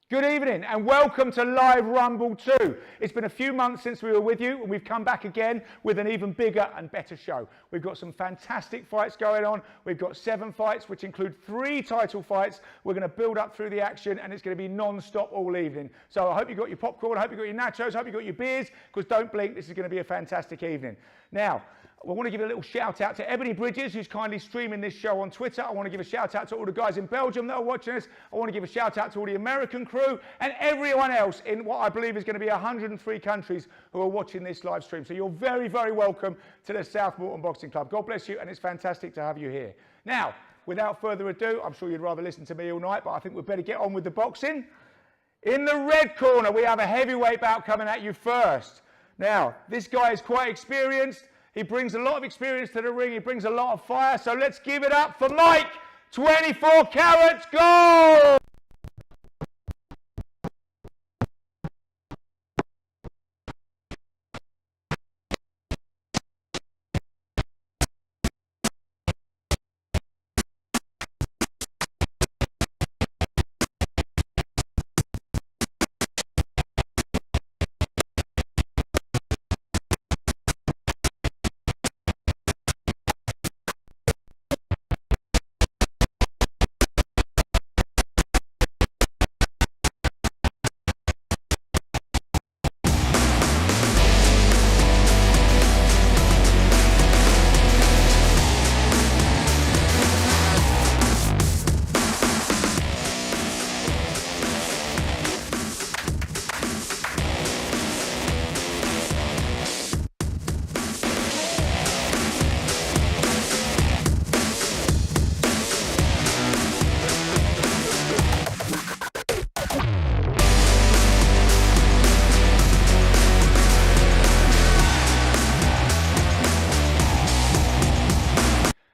Good evening and welcome to Live Rumble 2. It's been a few months since we were with you and we've come back again with an even bigger and better show. We've got some fantastic fights going on. We've got 7 fights which include 3 title fights. We're going to build up through the action and it's going to be non-stop all evening. So I hope you got your popcorn, I hope you got your nachos, I hope you got your beers, because don't blink, this is going to be a fantastic evening. Now, I want to give a little shout out to Ebony Bridges, who's kindly streaming this show on Twitter. I want to give a shout out to all the guys in Belgium that are watching us. I want to give a shout out to all the American crew and everyone else in what I believe is going to be 103 countries who are watching this live stream. So you're very, very welcome to the South Moreton Boxing Club. God bless you, and it's fantastic to have you here. Now, without further ado, I'm sure you'd rather listen to me all night, but I think we'd better get on with the boxing. In the red corner, we have a heavyweight bout coming at you first. Now, this guy is quite experienced. He brings a lot of experience to the ring. He brings a lot of fire. So let's give it up for Mike. 24 carats, go!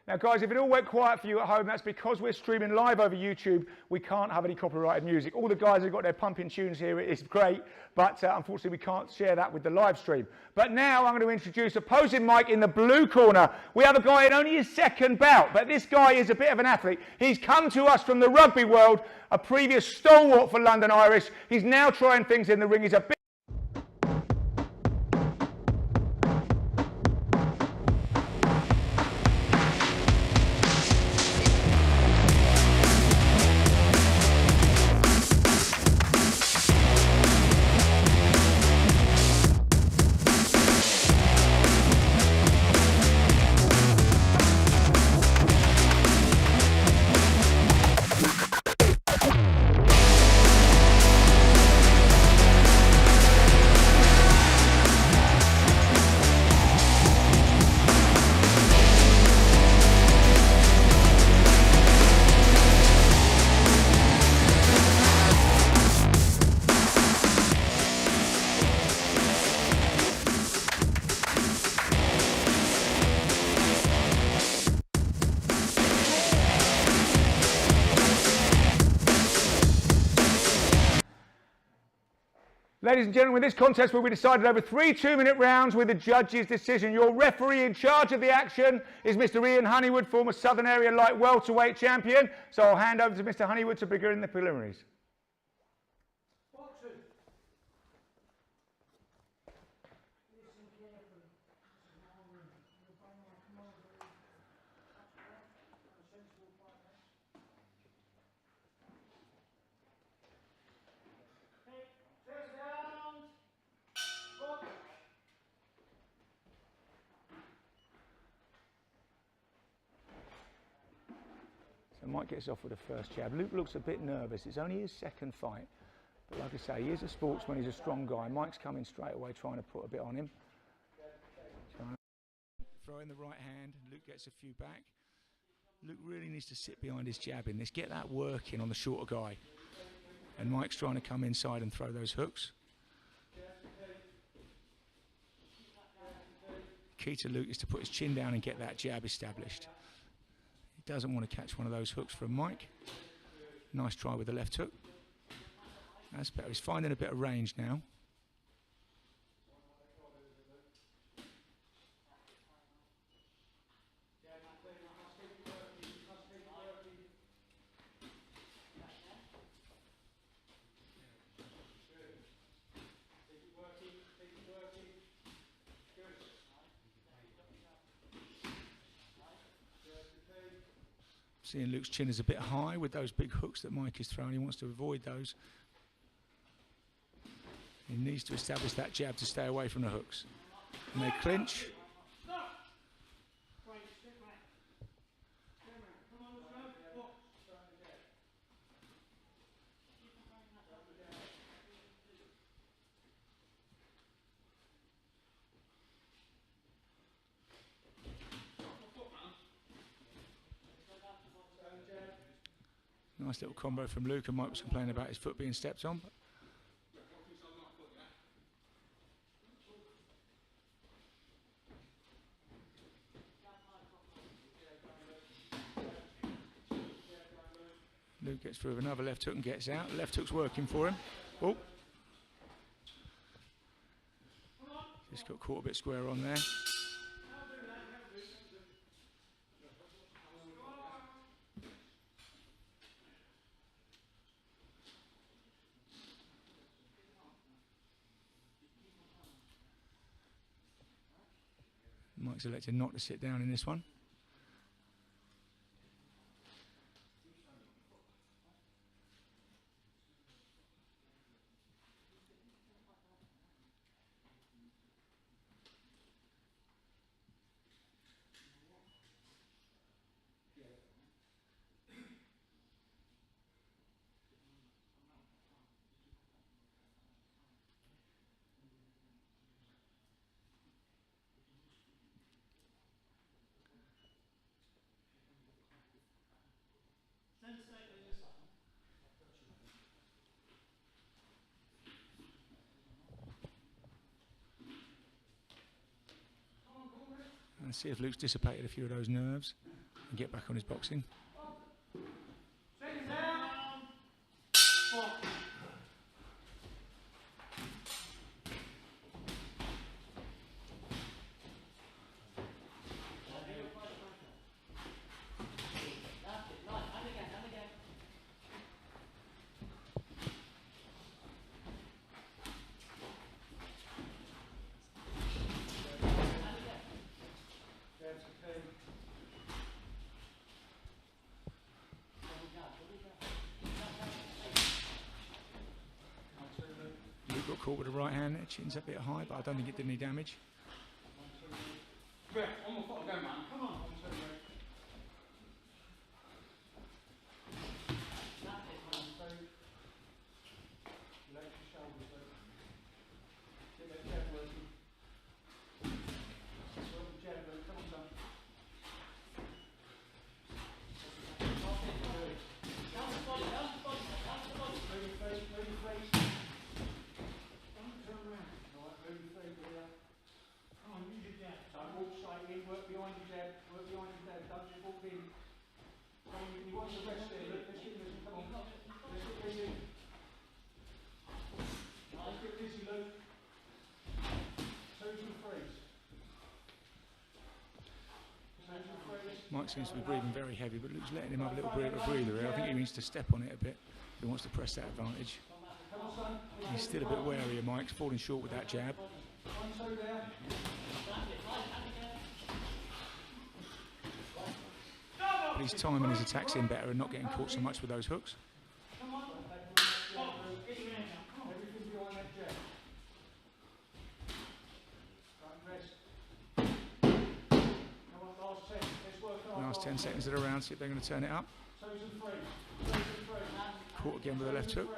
Now guys, if it all went quiet for you at home, that's because we're streaming live over YouTube. We can't have any copyrighted music. All the guys have got their pumping tunes here. It's great, but unfortunately we can't share that with the live stream. But now I'm going to introduce opposing Mike in the blue corner. We have a guy in only his second bout, but this guy is a bit of an athlete. He's come to us from the rugby world, a previous stalwart for London Irish. He's now trying things in the ring. He's a bit Ladies and gentlemen, this contest will be decided over 3 2-minute rounds with a judge's decision. Your referee in charge of the action is Mr. Ian Honeywood, former Southern Area Light Welterweight champion. So I'll hand over to Mr. Honeywood to begin the preliminaries. So Mike gets off with the first jab. Luke looks a bit nervous. It's only his second fight. But like I say, he is a sportsman. He's a strong guy. Mike's coming straight away, trying to put a bit on him. Throw in the right hand. Luke gets a few back. Luke really needs to sit behind his jab in this. Get that working on the shorter guy. And Mike's trying to come inside and throw those hooks. Key to Luke is to put his chin down and get that jab established. He doesn't want to catch one of those hooks from Mike. Nice try with the left hook. That's better. He's finding a bit of range now. Seeing Luke's chin is a bit high with those big hooks that Mike is throwing. He wants to avoid those. He needs to establish that jab to stay away from the hooks. And they clinch. Nice little combo from Luke, and Mike was complaining about his foot being stepped on. Luke gets through with another left hook and gets out. The left hook's working for him. Oh. Just got caught a bit square on there. Mike's elected not to sit down in this one. And see if Luke's dissipated a few of those nerves and get back on his boxing. Luke got caught with the right hand, chin's a bit high, but I don't think it did any damage. Mike seems to be breathing very heavy, but Luke's letting him have a little bit of a breather here. I think he needs to step on it a bit if he wants to press that advantage. He's still a bit wary of Mike's falling short with that jab. But he's timing his attacks in better and not getting caught so much with those hooks. Last 10 seconds of the round, see if they're going to turn it up. Caught again with a left hook.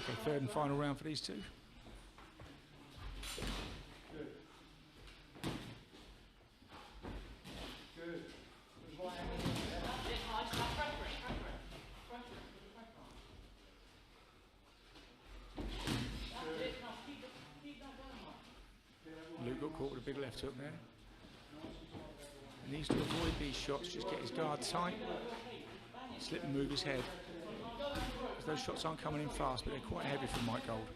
Okay, third and final round for these two. Luke got caught with a big left hook there. He needs to avoid these shots, just get his guard tight, slip and move his head. Because those shots aren't coming in fast, but they're quite heavy from Mike Gold.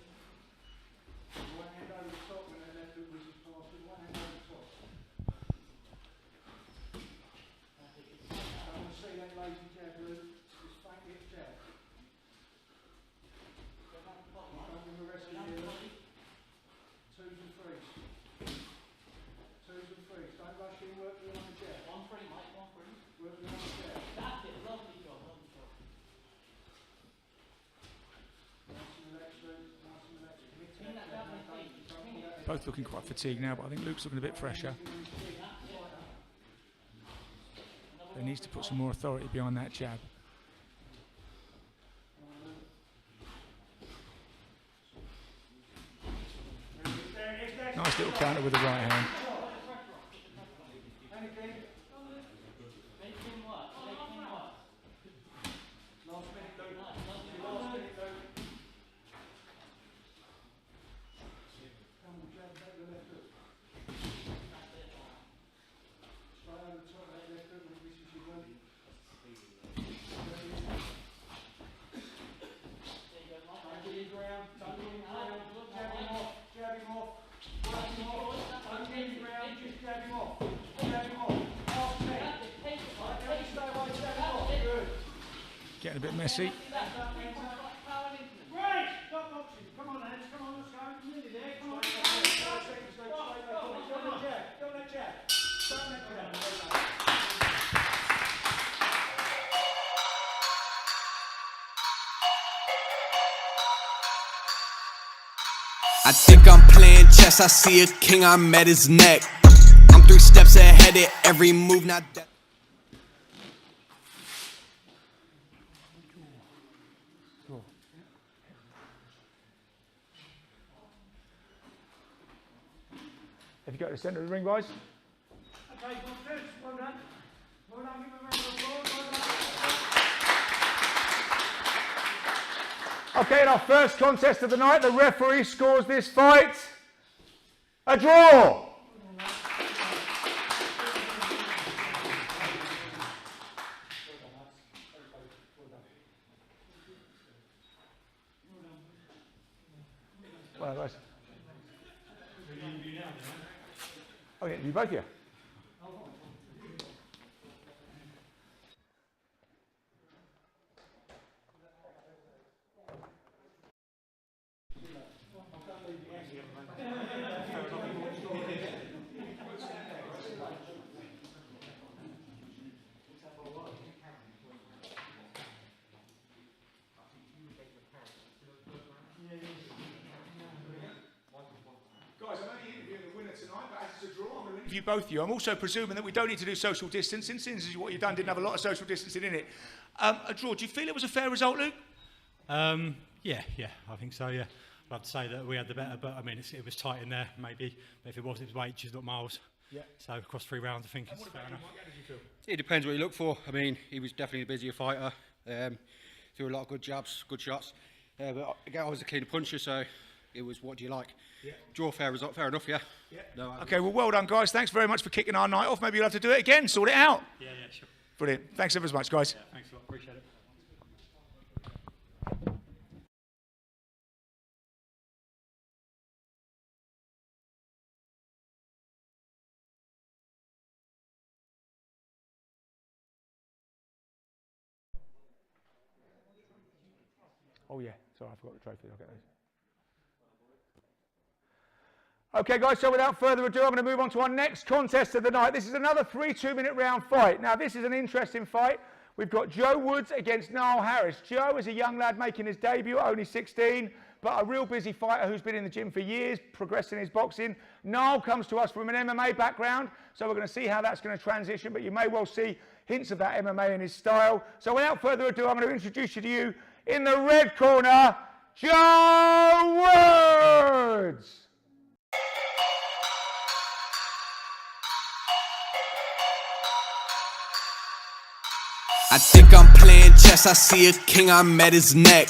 Both looking quite fatigued now, but I think Luke's looking a bit fresher. He needs to put some more authority behind that jab. Nice little counter with the right hand. Getting a bit messy. I think I'm playing chess, I see a king, I'm at his neck. I'm 3 steps ahead at every move, not that. Have you got to the centre of the ring, boys? Okay, good. Well done. Well done. Give a round of applause. Well done. Okay, in our first contest of the night, the referee scores this fight a draw. Well, guys. Oh yeah, you both here. Guys, I'm only interviewing the winner tonight, but as it's a draw, I'm going to interview both of you. I'm also presuming that we don't need to do social distancing, since what you've done didn't have a lot of social distancing in it. A draw, do you feel it was a fair result, Luke? Yeah, I think so, yeah. I'd have to say that we had the better, but I mean, it was tight in there, maybe. But if it was 8 inches, not miles. Yeah. So across 3 rounds, I think it's fair enough. How did you feel? It depends what you look for. I mean, he was definitely a busier fighter. Threw a lot of good jabs, good shots. But again, I was a cleaner puncher, so it was what do you like? Yeah. Draw, fair result, fair enough, yeah. No, Okay, well done, guys. Thanks very much for kicking our night off. Maybe you'll have to do it again, sort it out. Yeah, sure. Brilliant. Thanks ever so much, guys. Yeah, thanks a lot, appreciate it. Oh yeah, sorry, I forgot the trophy. I'll get those. Okay, guys, so without further ado, I'm going to move on to our next contest of the night. This is another 3 2-minute round fight. Now, this is an interesting fight. We've got Joe Woods against Niall Harris. Joe is a young lad making his debut at only 16, but a real busy fighter who's been in the gym for years, progressing his boxing. Niall comes to us from an MMA background, so we're going to see how that's going to transition, but you may well see hints of that MMA in his style. So without further ado, I'm going to introduce you to you, in the red corner, Joe Woods. I think I'm playing chess, I see a king, I'm at his neck.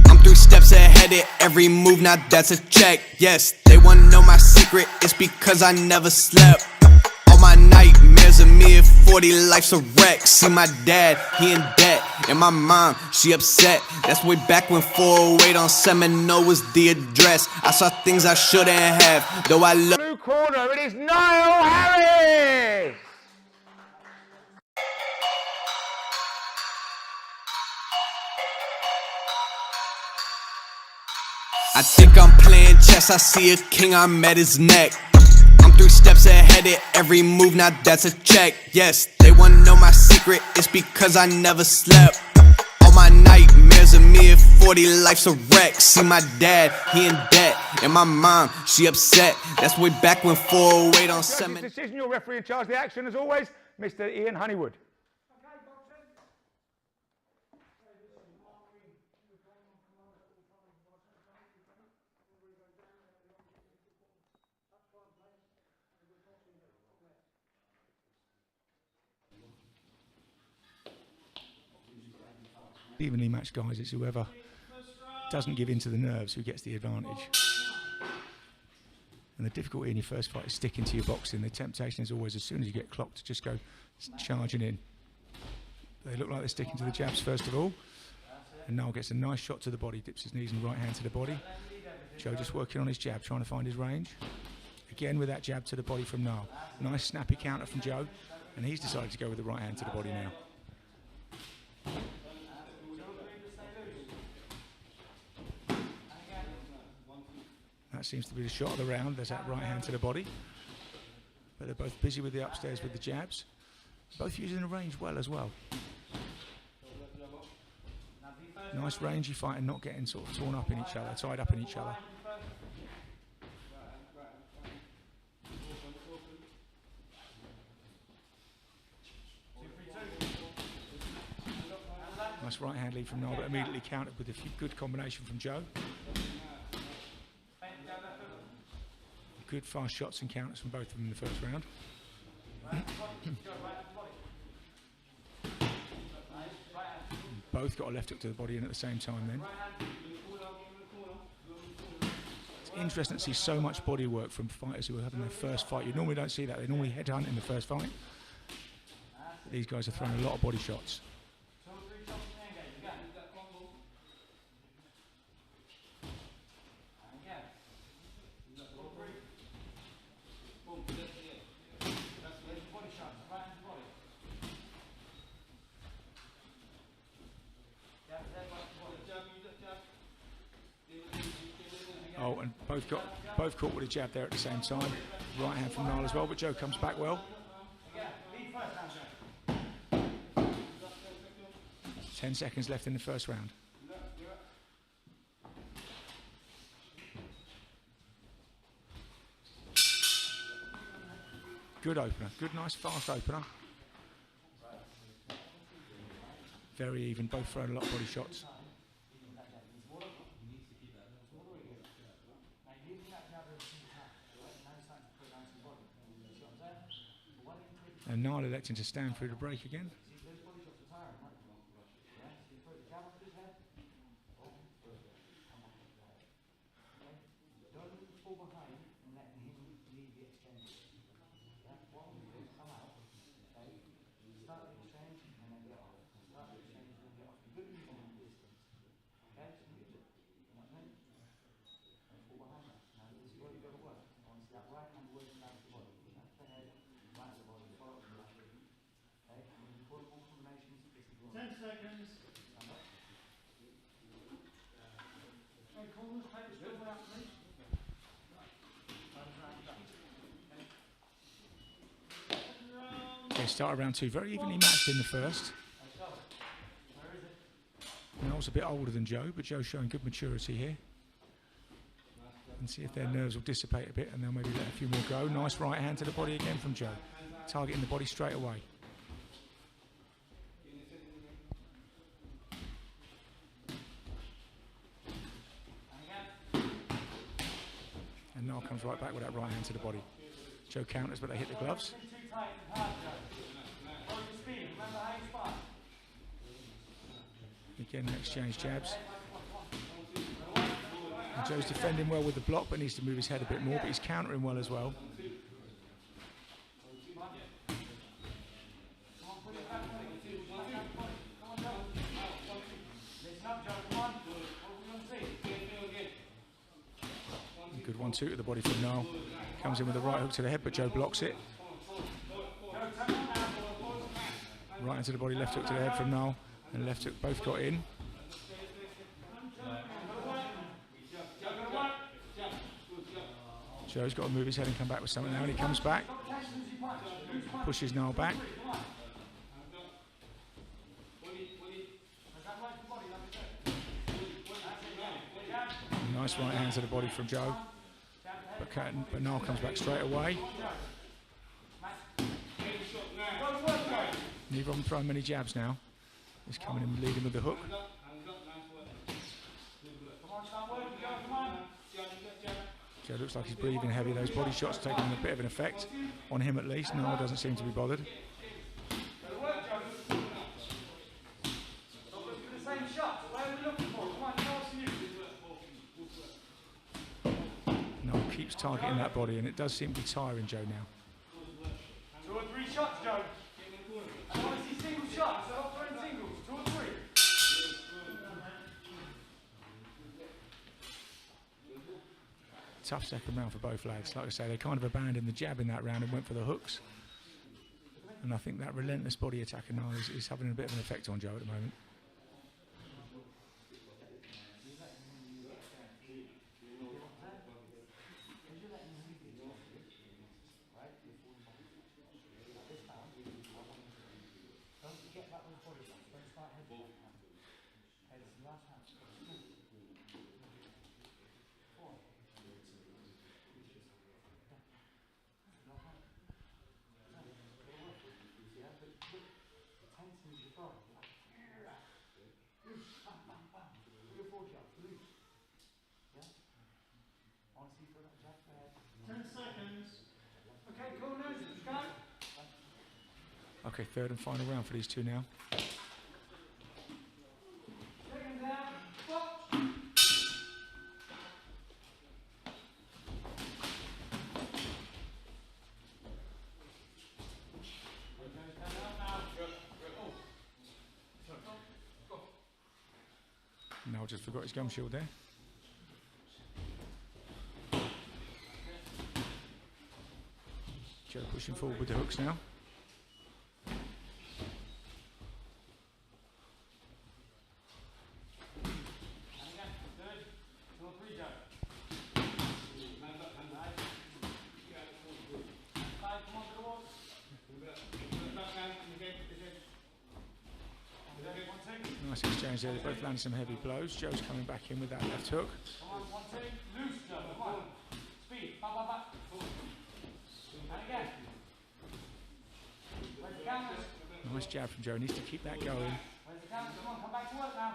I'm 3 steps ahead of every move, now that's a check. Yes, they wanna know my secret, it's because I never slept. All my nightmares of me at 40, life's a wreck. See my dad, he in debt, and my mom, she upset. That's way back when 408 on Seminole was the address. I saw things I shouldn't have, though I love. Blue corner, it is Niall Harris. I think I'm playing chess, I see a king, I'm at his neck. I'm 3 steps ahead of every move, now that's a check. Yes, they wanna know my secret, it's because I never slept. All my nightmares of me at 40, life's a wreck. See my dad, he in debt, and my mom, she upset. That's way back when 408 on Seminole. Decision, your referee in charge of the action, as always, Mr. Ian Honeywood. Evenly matched guys, it's whoever doesn't give in to the nerves who gets the advantage. And the difficulty in your first fight is sticking to your boxing. The temptation is always, as soon as you get clocked, to just go charging in. They look like they're sticking to the jabs first of all. And Niall gets a nice shot to the body, dips his knees and right hand to the body. Joe just working on his jab, trying to find his range. Again with that jab to the body from Niall. Nice snappy counter from Joe. And he's decided to go with the right hand to the body now. That seems to be the shot of the round. There's that right hand to the body. But they're both busy with the upstairs with the jabs. Both using the range well as well. Nice rangy fight and not getting sort of torn up in each other, tied up in each other. Nice right hand lead from Niall, but immediately countered with a few good combination from Joe. Good fast shots and counters from both of them in the first round. Both got a left hook to the body in at the same time then. It's interesting to see so much body work from fighters who are having their first fight. You normally don't see that. They normally headhunt in the first fight. These guys are throwing a lot of body shots. Oh, and both caught with a jab there at the same time. Right hand from Niall as well, but Joe comes back well. 10 seconds left in the first round. Good opener, good nice fast opener. Very even, both throwing a lot of body shots. And Niall electing to stand through the break again. Okay, start round two, very evenly matched in the first. Niall's a bit older than Joe, but Joe's showing good maturity here. And see if their nerves will dissipate a bit and they'll maybe let a few more go. Nice right hand to the body again from Joe. Targeting the body straight away. comes right back with that right hand to the body. Joe counters, but they hit the gloves. Again, they exchange jabs. And Joe's defending well with the block, but needs to move his head a bit more, but he's countering well as well. Good 1-2 to the body from Niall. Comes in with a right hook to the head, but Joe blocks it. Right into the body, left hook to the head from Niall, and left hook both got in. Joe's got to move his head and come back with something now, and he comes back. Pushes Niall back. Nice right hand to the body from Joe. But Niall comes back straight away. Neither of them throwing many jabs now. He's coming in leading with the hook. Joe looks like he's breathing heavy. Those body shots taking a bit of an effect on him at least. Niall doesn't seem to be bothered. Niall keeps targeting that body, and it does seem to be tiring Joe now. 2 or 3 shots, Joe. I want to see single shots. They're not throwing singles. 2 or 3. Tough second round for both lads. Like I say, they kind of abandoned the jab in that round and went for the hooks. And I think that relentless body attack of Niall is having a bit of an effect on Joe at the moment. Okay, third and final round for these two now. Now just forgot his gum shield there. Joe pushing forward with the hooks now. Nice exchange there. They both landed some heavy blows. Joe's coming back in with that left hook. Loose, Joe. Come on. Speed. Back, back. And again. Where's the counters? Nice jab from Joe. Needs to keep that going. Where's the counters? Come on, come back to work now.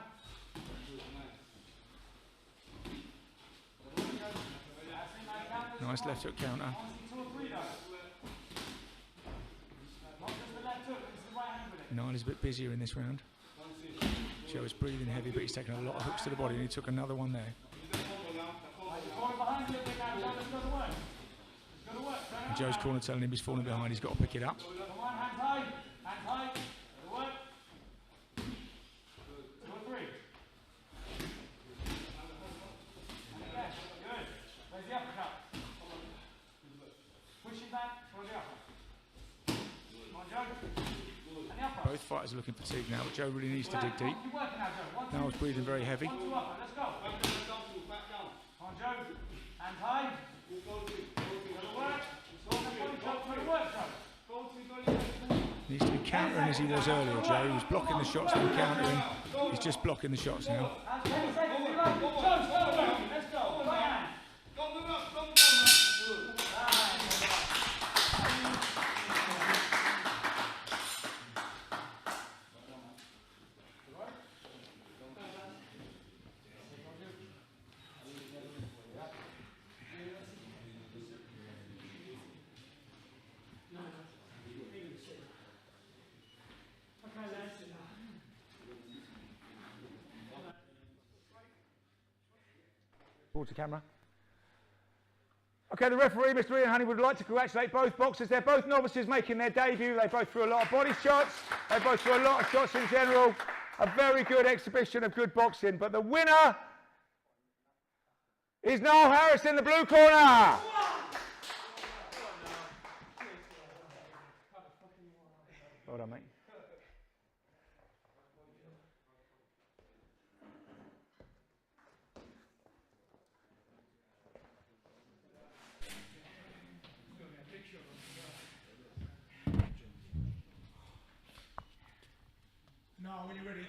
Nice left hook counter. I want to see 2 or 3 though. Not just the left hook, it's the right hand with it. Niall is a bit busier in this round. Joe is breathing heavy, but he's taking a lot of hooks to the body, and he took another one there. And Joe's corner telling him he's falling behind, he's got to pick it up. Come on, hands high. Hands high. Good work. 2 or 3. And again. Good. Where's the uppercut? Pushing back for the upper. Come on, Joe. And the upper. Both fighters are looking fatigued now, but Joe really needs to dig deep. Keep working now, Joe. Now he's breathing very heavy. 1, 2 upper. Let's go. Come on, Joe. Hands high. Good work. Good work, Joe. Needs to be countering as he was earlier, Joe. He was blocking the shots, then countering. He's just blocking the shots now. As many seconds as you like. Joe, let's go. Right hand. Towards the camera. Okay, the referee, Mr. Ian Honey, would like to congratulate both boxers. They're both novices making their debut. They both threw a lot of body shots. They both threw a lot of shots in general. A very good exhibition of good boxing. But the winner is Noel Harris in the blue corner. Well done, mate. No, when you're ready.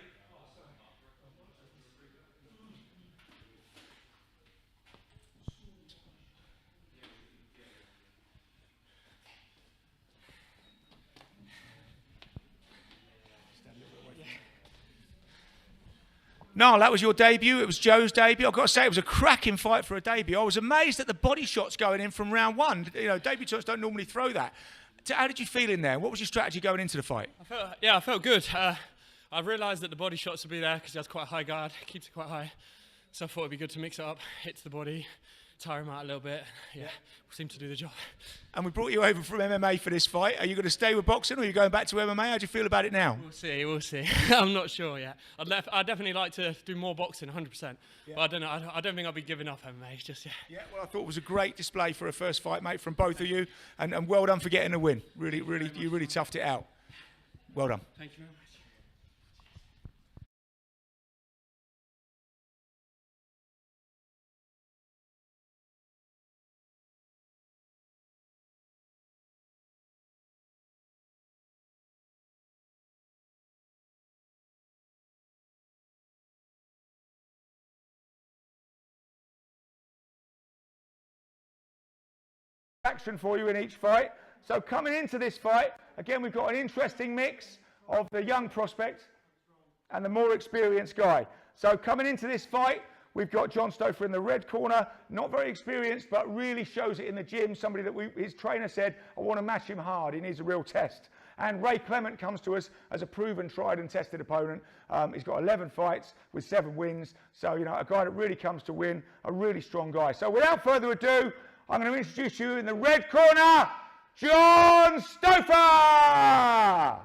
No, that was your debut. It was Joe's debut. I've got to say, it was a cracking fight for a debut. I was amazed at the body shots going in from round one. You know, debutants don't normally throw that. How did you feel in there? What was your strategy going into the fight? I felt good. I realised that the body shots would be there because he has quite a high guard, keeps it quite high. So I thought it'd be good to mix it up, hit to the body, tire him out a little bit. Yeah, seemed to do the job. And we brought you over from MMA for this fight. Are you going to stay with boxing or are you going back to MMA? How do you feel about it now? We'll see. I'm not sure yet. I'd definitely like to do more boxing, 100%. Yeah. But I don't know. I don't think I'll be giving up MMA just yet. Yeah, well, I thought it was a great display for a first fight, mate, from both of you. And well done for getting a win. You really toughed it out. Well done. Thank you very much. Action for you in each fight. So coming into this fight, again, we've got an interesting mix of the young prospect and the more experienced guy. So coming into this fight, we've got John Stouffer in the red corner, not very experienced, but really shows it in the gym. Somebody that his trainer said, I want to match him hard. He needs a real test. And Ray Clement comes to us as a proven, tried and tested opponent. He's got 11 fights with 7 wins. So, you know, a guy that really comes to win, a really strong guy. So without further ado, I'm going to introduce you in the red corner, John Stouffer!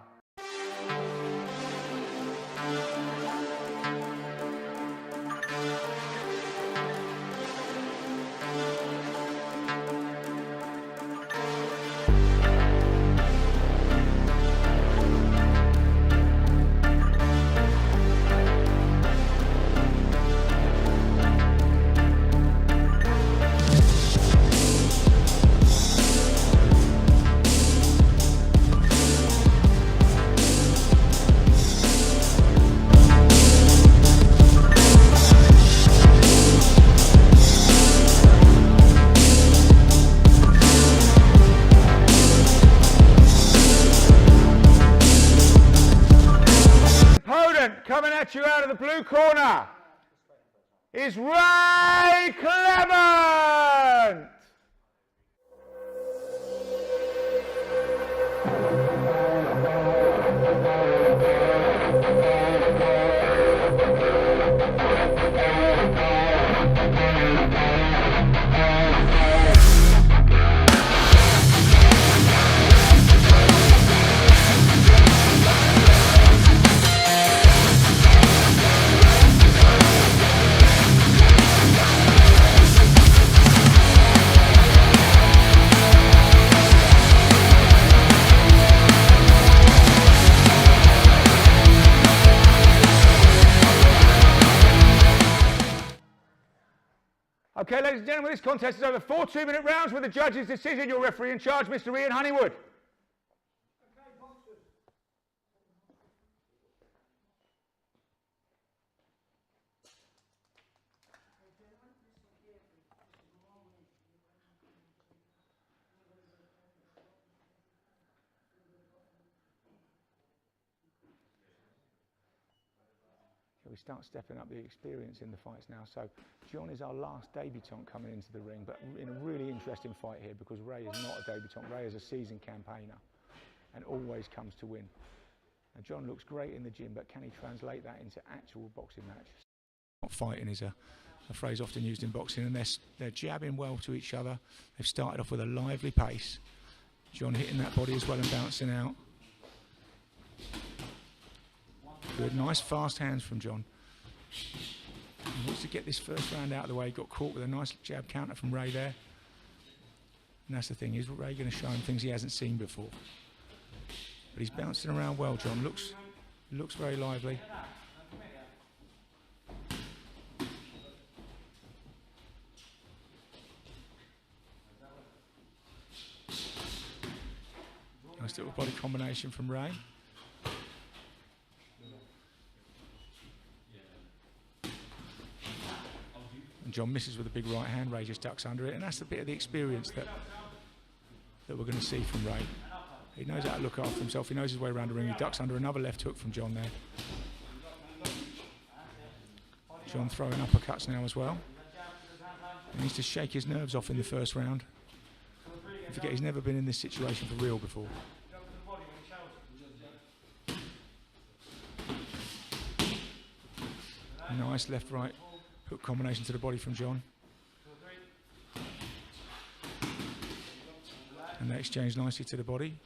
Coming at you out of the blue corner is Ray Clement. Okay, ladies and gentlemen, this contest is over 4 2-minute rounds with the judge's decision. Your referee in charge, Mr. Ian Honeywood. We start stepping up the experience in the fights now. So John is our last debutant coming into the ring, but in a really interesting fight here because Ray is not a debutant. Ray is a seasoned campaigner and always comes to win. Now John looks great in the gym, but can he translate that into actual boxing matches? Not fighting is a a phrase often used in boxing, and they're jabbing well to each other. They've started off with a lively pace. John hitting that body as well and bouncing out. Good, nice fast hands from John. He wants to get this first round out of the way. He got caught with a nice jab counter from Ray there. And that's the thing, is Ray going to show him things he hasn't seen before? But he's bouncing around well, John. Looks very lively. Nice little body combination from Ray. And John misses with a big right hand. Ray just ducks under it, and that's the bit of the experience that we're going to see from Ray. He knows how to look after himself. He knows his way around the ring. He ducks under another left hook from John there. John throwing uppercuts now as well. He needs to shake his nerves off in the first round. Don't forget, he's never been in this situation for real before. Nice left-right hook combination to the body from John. And they exchange nicely to the body.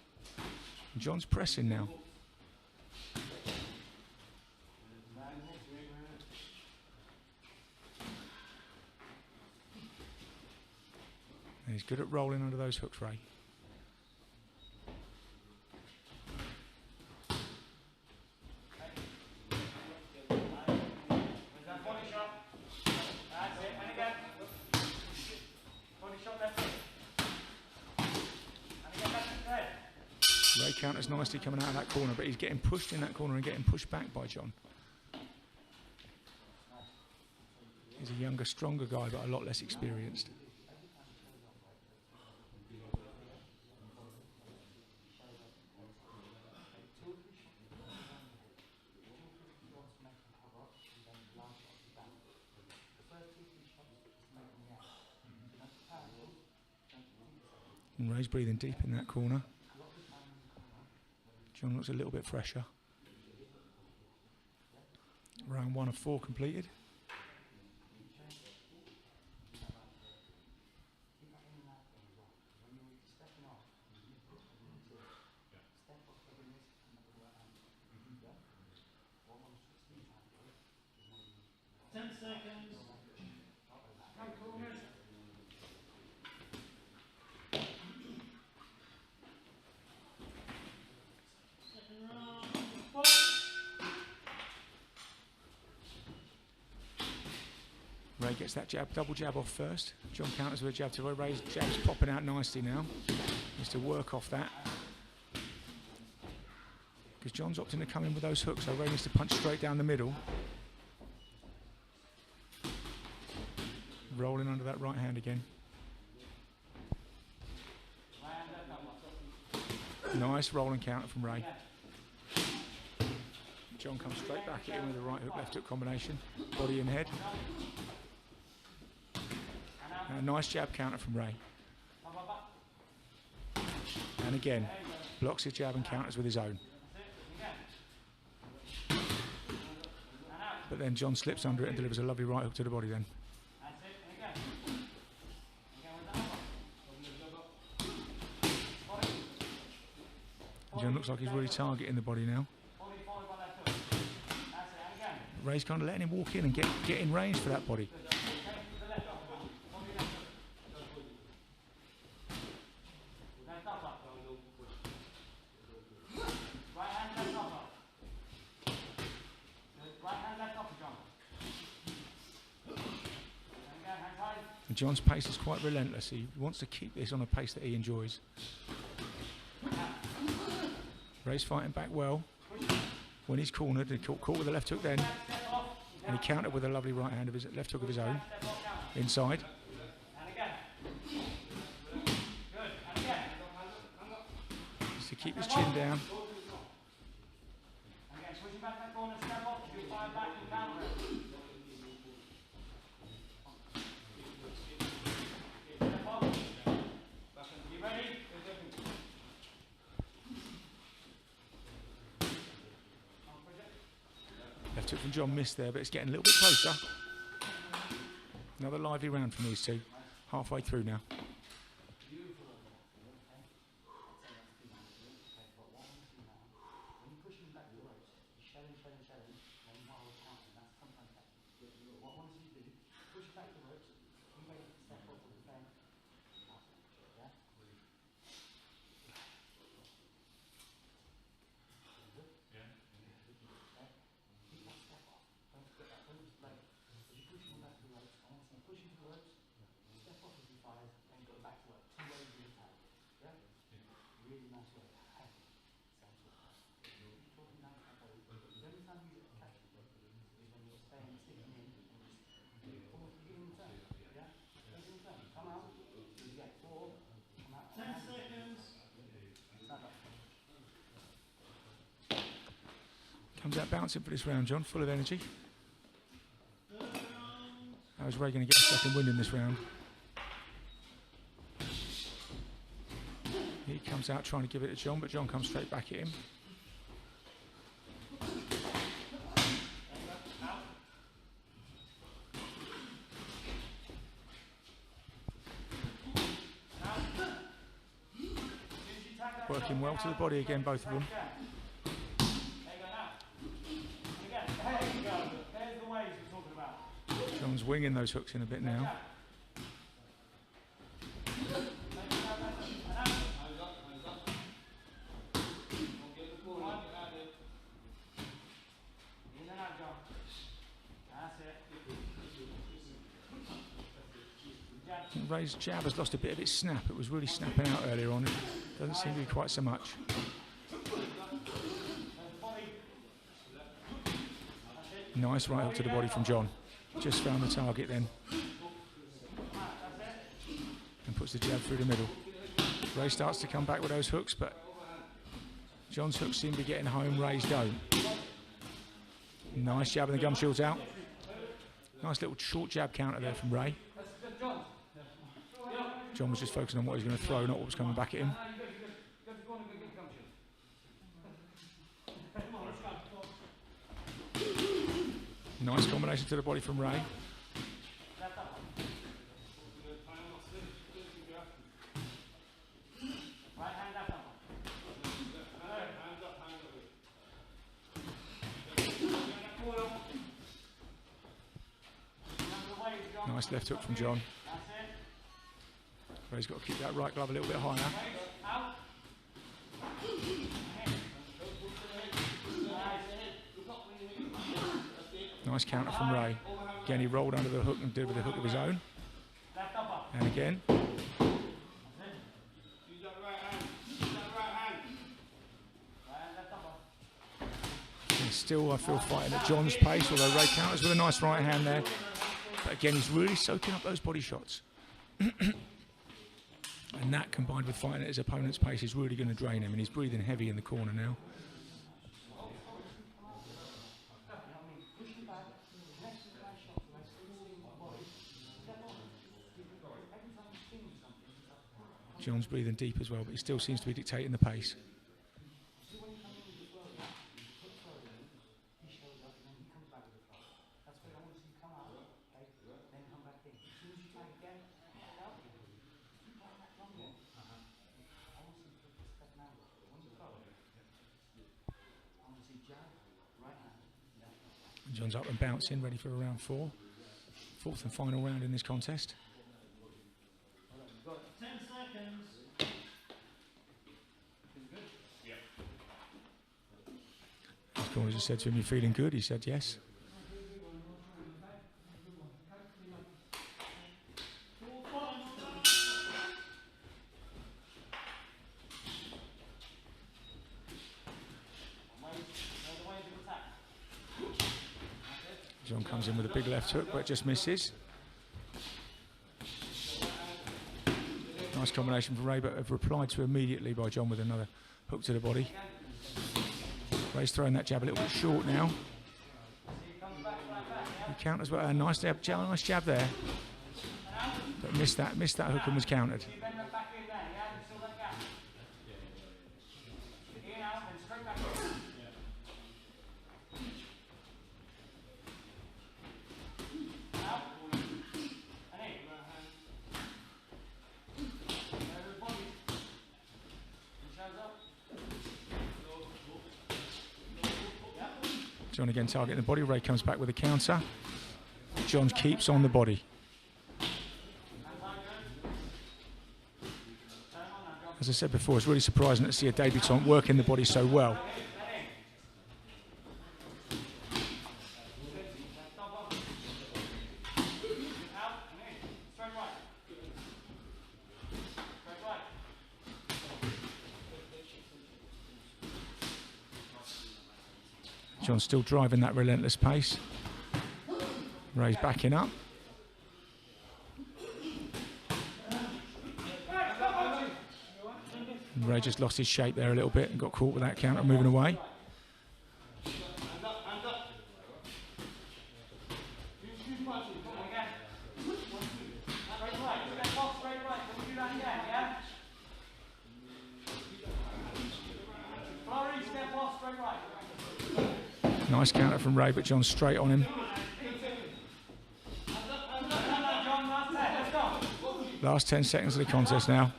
And John's pressing now. And he's good at rolling under those hooks, Ray. Ray counters nicely coming out of that corner, but he's getting pushed in that corner and getting pushed back by John. He's a younger, stronger guy, but a lot less experienced. And Ray's breathing deep in that corner. John looks a little bit fresher. Round 1 of 4 completed. Ray gets that jab, double jab off first. John counters with a jab to Ray. Ray's jab's popping out nicely now. Needs to work off that. Because John's opting to come in with those hooks, so Ray needs to punch straight down the middle. Rolling under that right hand again. Nice rolling counter from Ray. John comes straight back at him with a right hook, left hook combination. Body and head. And a nice jab counter from Ray. And again, blocks his jab and counters with his own. But then John slips under it and delivers a lovely right hook to the body then. John looks like he's really targeting the body now. Ray's kind of letting him walk in and get in range for that body. And John's pace is quite relentless. He wants to keep this on a pace that he enjoys. Ray's fighting back well. When he's cornered, he caught with a left hook then. And he countered with a lovely right hand of his left hook of his own. Inside. Just to keep his chin down. Left hook from John missed there, but it's getting a little bit closer. Another lively round from these two. Halfway through now. Comes out bouncing for this round, John, full of energy. How is Ray going to get a second win in this round? He comes out trying to give it to John, but John comes straight back at him. Working well to the body again, both of them. John's winging those hooks in a bit now. Ray's jab has lost a bit of its snap. It was really snapping out earlier on. It doesn't seem to be quite so much. Nice right hook to the body from John. Just found the target then. And puts the jab through the middle. Ray starts to come back with those hooks, but John's hooks seem to be getting home, Ray's don't. Nice jab and the gum shields out. Nice little short jab counter there from Ray. John was just focusing on what he was going to throw, not what was coming back at him. Nice combination to the body from Ray. Nice left hook from John. Ray's got to keep that right glove a little bit higher. Nice counter from Ray. Again, he rolled under the hook and did with a hook of his own. And again. He's still, I feel, fighting at John's pace, although Ray counters with a nice right hand there. But again, he's really soaking up those body shots. And that, combined with fighting at his opponent's pace, is really going to drain him, and he's breathing heavy in the corner now. John's breathing deep as well, but he still seems to be dictating the pace. John's up and bouncing, ready for round 4. Fourth and final round in this contest. 10 seconds. His corner just said to him, "You feeling good?" He said yes. John comes in with a big left hook, but just misses. Nice combination for Ray, but replied to immediately by John with another hook to the body. Ray's throwing that jab a little bit short now. He counters well. Nice jab there. But missed that hook and was countered. John again targeting the body. Ray comes back with a counter. John keeps on the body. As I said before, it's really surprising to see a debutant working the body so well. John's still driving that relentless pace. Ray's backing up. Ray just lost his shape there a little bit and got caught with that counter moving away. Nice counter from Ray, but John's straight on him. Last 10 seconds of the contest now.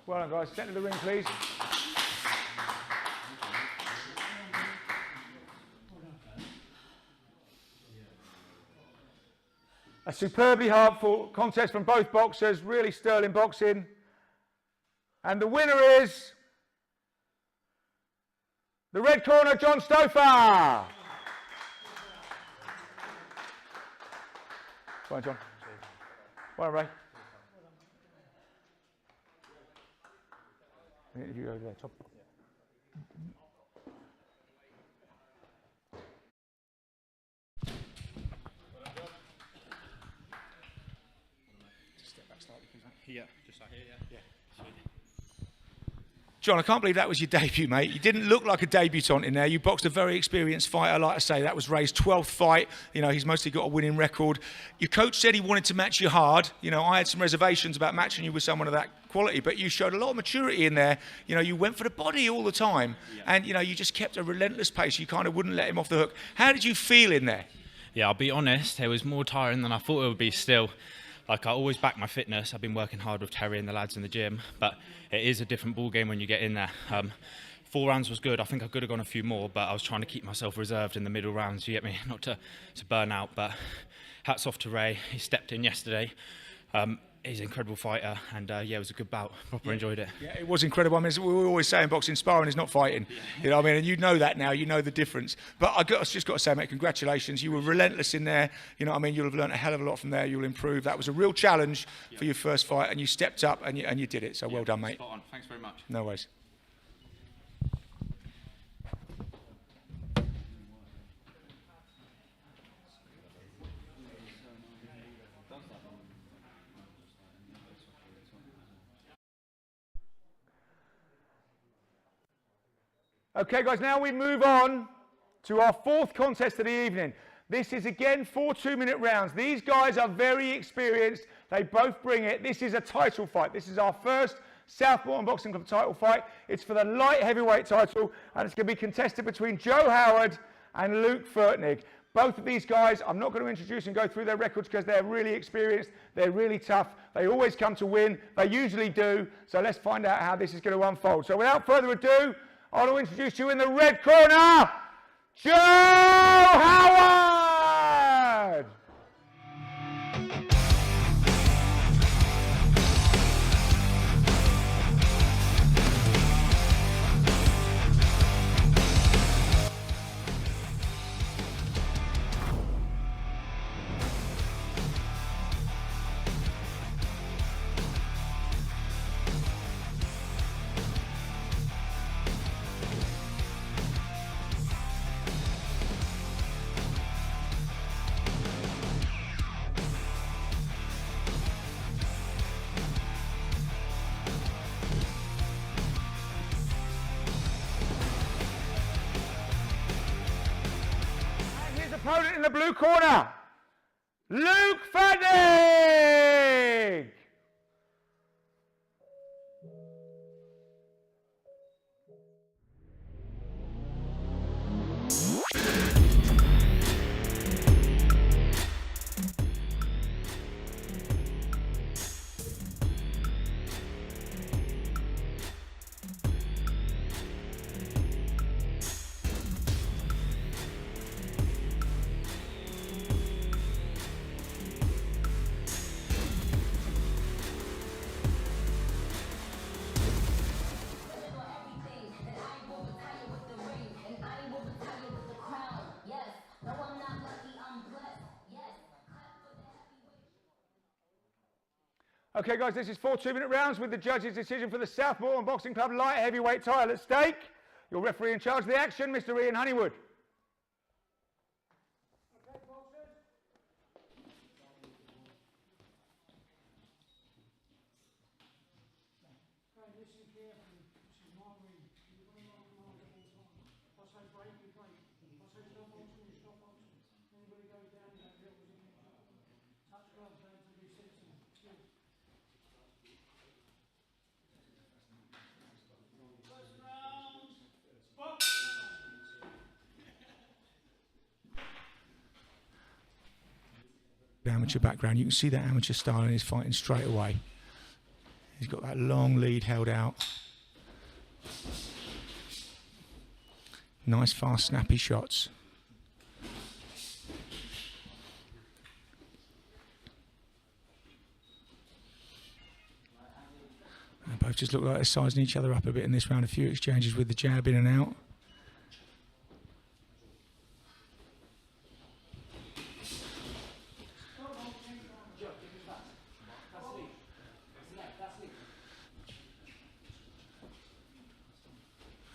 Well done, guys. Step to the ring, please. A superbly hard-fought contest from both boxers, really sterling boxing. And the winner is the red corner, John Stouffer. Well done, John. Well done, Ray. Interview over there, top. Step back slightly, please, mate. Yeah, just like here, yeah. John, I can't believe that was your debut, mate. You didn't look like a debutant in there. You boxed a very experienced fighter. Like I say, that was Ray's 12th fight. You know, he's mostly got a winning record. Your coach said he wanted to match you hard. You know, I had some reservations about matching you with someone of that quality, but you showed a lot of maturity in there. You know, you went for the body all the time. Yeah. And, you know, you just kept a relentless pace. You kind of wouldn't let him off the hook. How did you feel in there? Yeah, I'll be honest, it was more tiring than I thought it would be still. Like, I always back my fitness. I've been working hard with Terry and the lads in the gym, but it is a different ball game when you get in there. 4 rounds was good. I think I could have gone a few more, but I was trying to keep myself reserved in the middle rounds, you get me, not to burn out. But hats off to Ray. He stepped in yesterday. He's an incredible fighter, and yeah, it was a good bout. Proper enjoyed it. Yeah, it was incredible. I mean, we always say in boxing, sparring is not fighting. Yeah. You know what I mean? And you know that now. You know the difference. But I just got to say, mate, congratulations. You were relentless in there. You know what I mean? You'll have learned a hell of a lot from there. You'll improve. That was a real challenge for your first fight, and you stepped up and you did it. So well done, mate. Spot on. Thanks very much. No worries. Okay, guys, now we move on to our 4th contest of the evening. This is, again, 4 2-minute rounds. These guys are very experienced. They both bring it. This is a title fight. This is our first South Moreton Boxing Club title fight. It's for the light heavyweight title, and it's going to be contested between Joe Howard and Luke Fertnig. Both of these guys, I'm not going to introduce and go through their records because they're really experienced. They're really tough. They always come to win. They usually do. So let's find out how this is going to unfold. So without further ado, I want to introduce you in the red corner, Joe Howard! Opponent in the blue corner, Luke Fanning! Okay, guys, this is 4 2-minute rounds with the judges' decision for the South Moreton Boxing Club light heavyweight title at stake. Your referee in charge of the action, Mr. Ian Honeywood. Amateur background, you can see that amateur style in his fighting straight away. He's got that long lead held out. Nice, fast, snappy shots. They both just look like they're sizing each other up a bit in this round. A few exchanges with the jab in and out.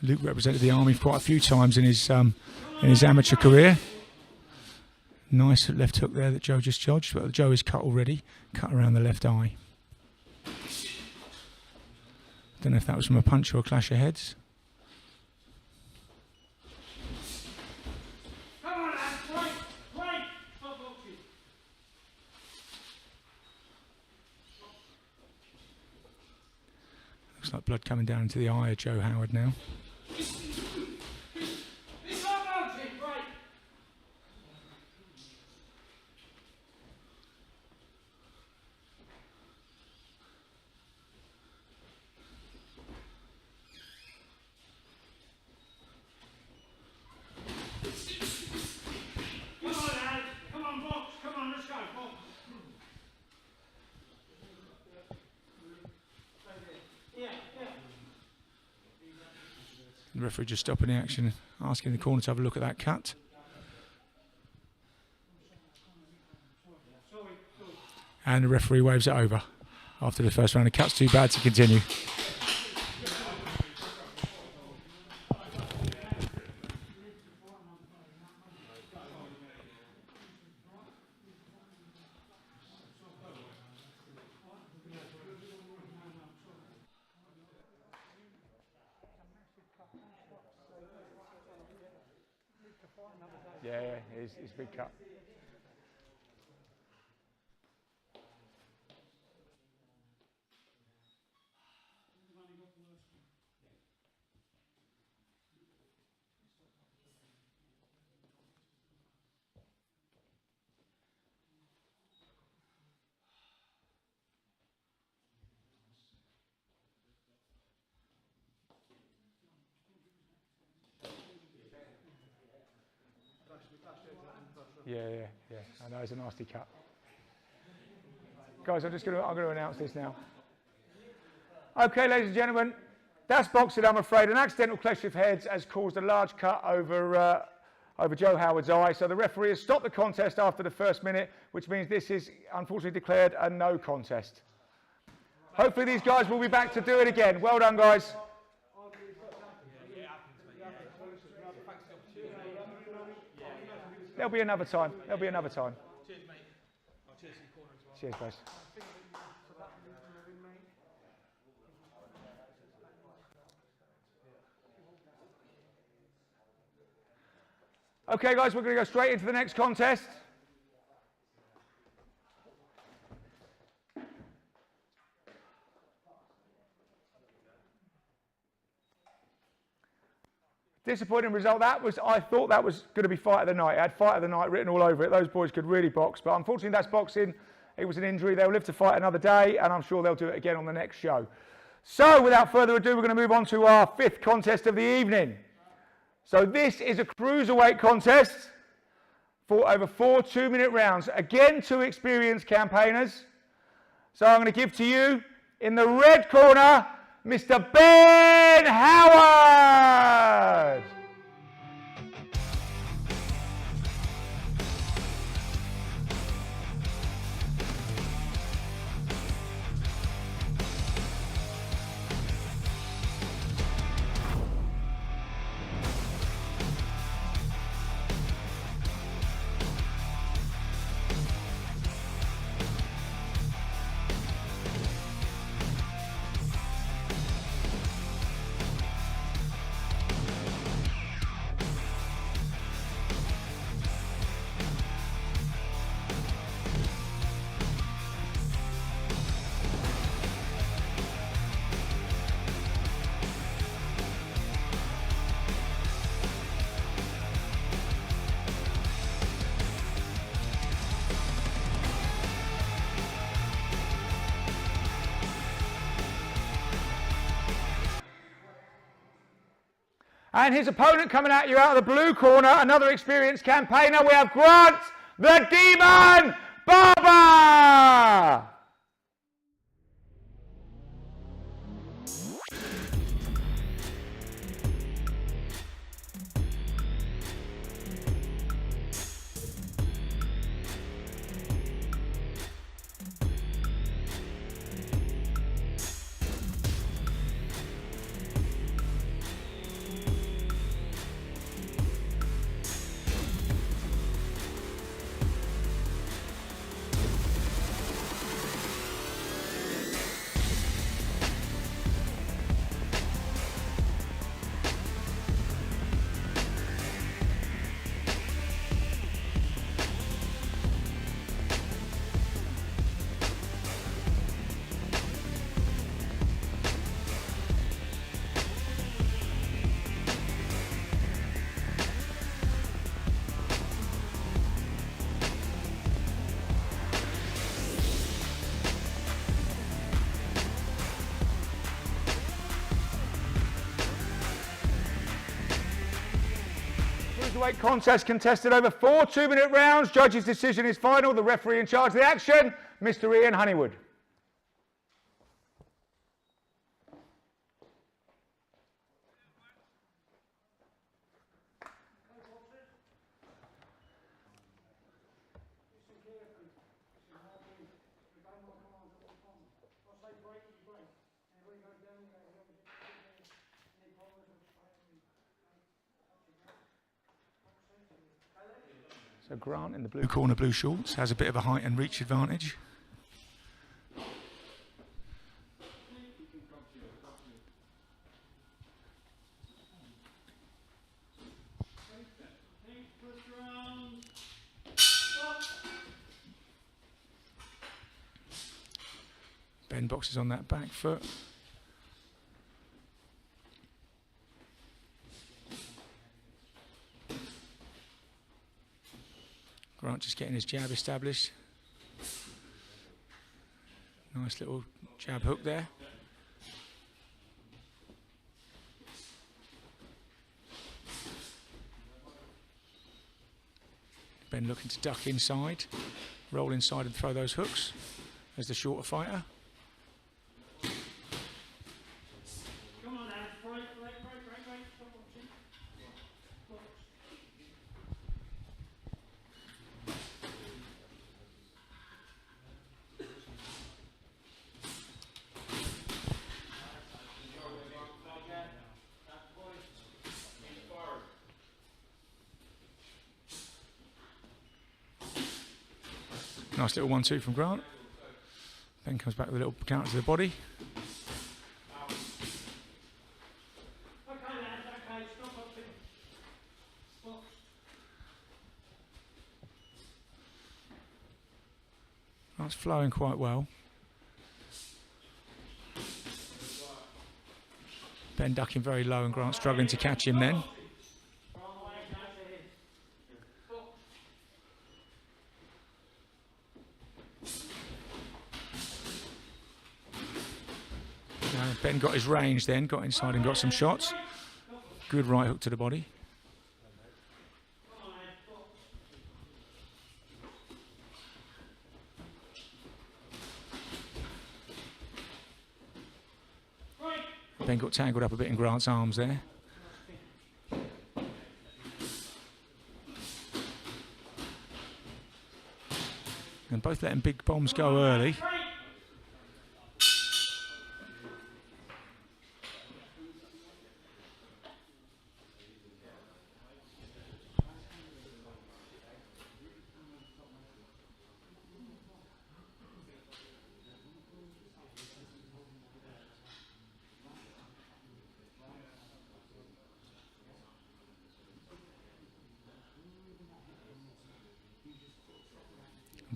Luke represented the Army quite a few times in his amateur career. Nice left hook there that Joe just dodged, but Joe is cut already, cut around the left eye. Don't know if that was from a punch or a clash of heads. Come on, lads, wait, stop boxing. Looks like blood coming down into the eye of Joe Howard now. The referee just stopping the action, asking the corner to have a look at that cut. And the referee waves it over after the first round. The cut's too bad to continue. Yeah, it's a big cut. Yeah. I know it's a nasty cut. Guys, I'm going to announce this now. Okay, ladies and gentlemen, that's boxing. I'm afraid an accidental clash of heads has caused a large cut over Joe Howard's eye. So the referee has stopped the contest after the first minute, which means this is unfortunately declared a no contest. Hopefully these guys will be back to do it again. Well done, guys. There'll be another time. There'll be another time. Cheers, mate. Cheers, guys. Okay, guys, we're going to go straight into the next contest. Disappointing result that was. I thought that was going to be fight of the night. It had fight of the night written all over it. Those boys could really box, but unfortunately that's boxing. It was an injury. They'll live to fight another day, and I'm sure they'll do it again on the next show. So without further ado, we're going to move on to our 5th contest of the evening. So this is a cruiserweight contest for over 4 2-minute rounds. Again, 2 experienced campaigners. So I'm going to give to you, in the red corner, Mr. Ben Howard. And his opponent coming at you out of the blue corner, another experienced campaigner. We have Grant, the Demon Barber. Cruiserweight contest contested over 4 2-minute rounds. Judge's decision is final. The referee in charge of the action, Mr. Ian Honeywood. So Grant in the blue corner, blue shorts, has a bit of a height and reach advantage. Ben boxes on that back foot. Grant just getting his jab established. Nice little jab hook there. Ben looking to duck inside, roll inside and throw those hooks as the shorter fighter. Nice little 1-2 from Grant. Ben comes back with a little counter to the body. That's flowing quite well. Ben ducking very low and Grant struggling to catch him then. Ben got his range then, got inside and got some shots. Good right hook to the body. Ben got tangled up a bit in Grant's arms there. And both letting big bombs go early.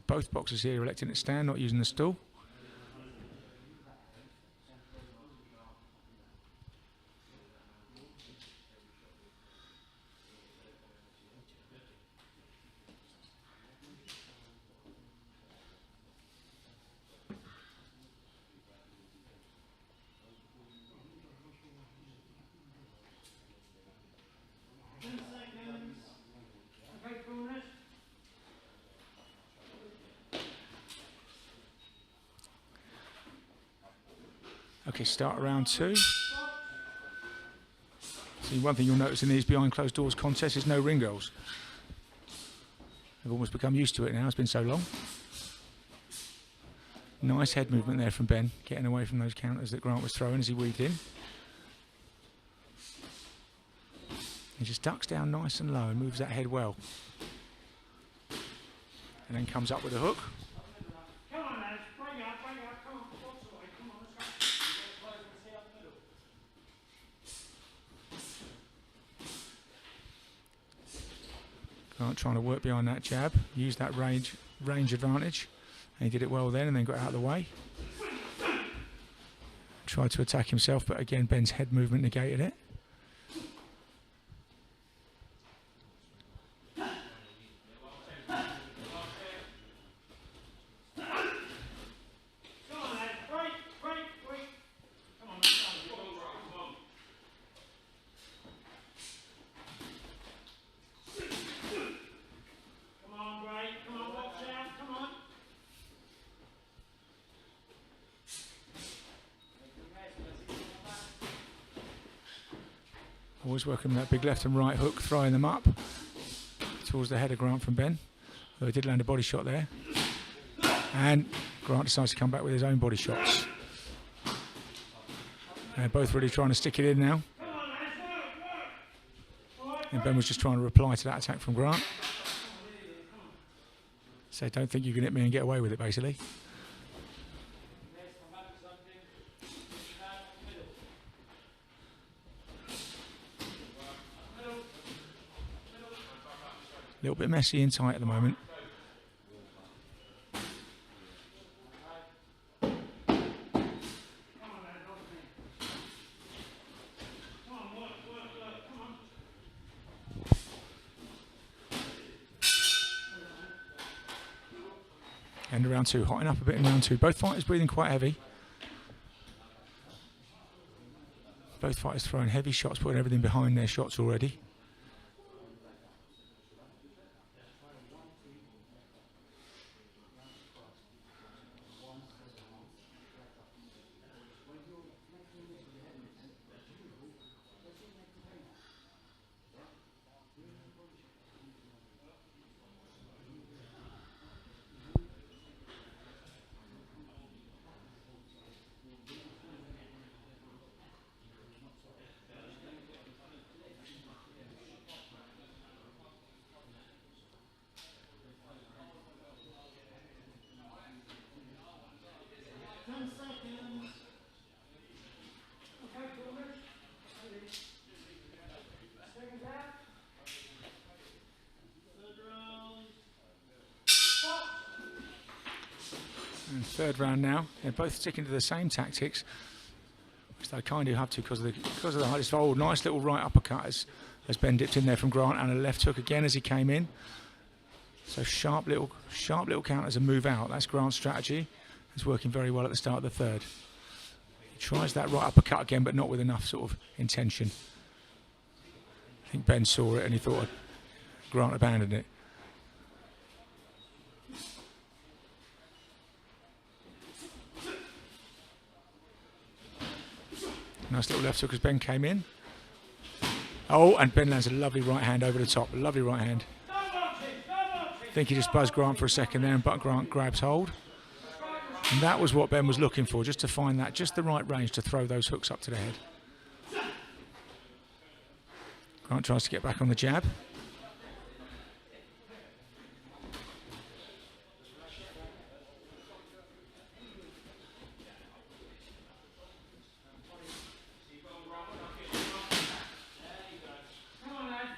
Both boxers here electing to stand, not using the stool. Okay, start round 2. See, one thing you'll notice in these behind closed doors contests is no ring goals. I've almost become used to it now, it's been so long. Nice head movement there from Ben, getting away from those counters that Grant was throwing as he weaved in. He just ducks down nice and low and moves that head well. And then comes up with a hook. Grant trying to work behind that jab, use that range advantage, and he did it well then and then got out of the way. Tried to attack himself, but again Ben's head movement negated it. Always working that big left and right hook, throwing them up towards the head of Grant from Ben. Though he did land a body shot there. And Grant decides to come back with his own body shots. They're both really trying to stick it in now. And Ben was just trying to reply to that attack from Grant. Say, don't think you can hit me and get away with it, basically. A little bit messy and tight at the moment. End of round 2, hotting up a bit in round 2. Both fighters breathing quite heavy. Both fighters throwing heavy shots, putting everything behind their shots already. And third round now. They're both sticking to the same tactics, which they kind of have to because of the hardest hold. Nice little right uppercut as Ben dipped in there from Grant, and a left hook again as he came in. So sharp little counters and move out. That's Grant's strategy. It's working very well at the start of the third. He Tries that right uppercut again, but not with enough sort of intention. I think Ben saw it and he thought Grant abandoned it. Nice little left hook as Ben came in. Oh, and Ben lands a lovely right hand over the top. A lovely right hand. I think he just buzzed Grant for a second there, but Grant grabs hold. And that was what Ben was looking for, just to find that, just the right range to throw those hooks up to the head. Grant tries to get back on the jab.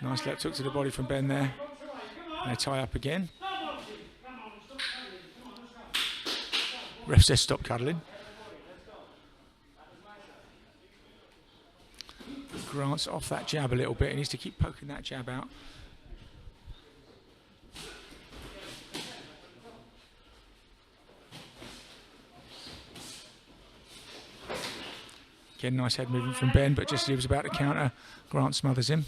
Nice left hook to the body from Ben there. And they tie up again. Ref says stop cuddling. Grant's off that jab a little bit. He needs to keep poking that jab out. Again, nice head movement from Ben, but just as he was about to counter, Grant smothers him.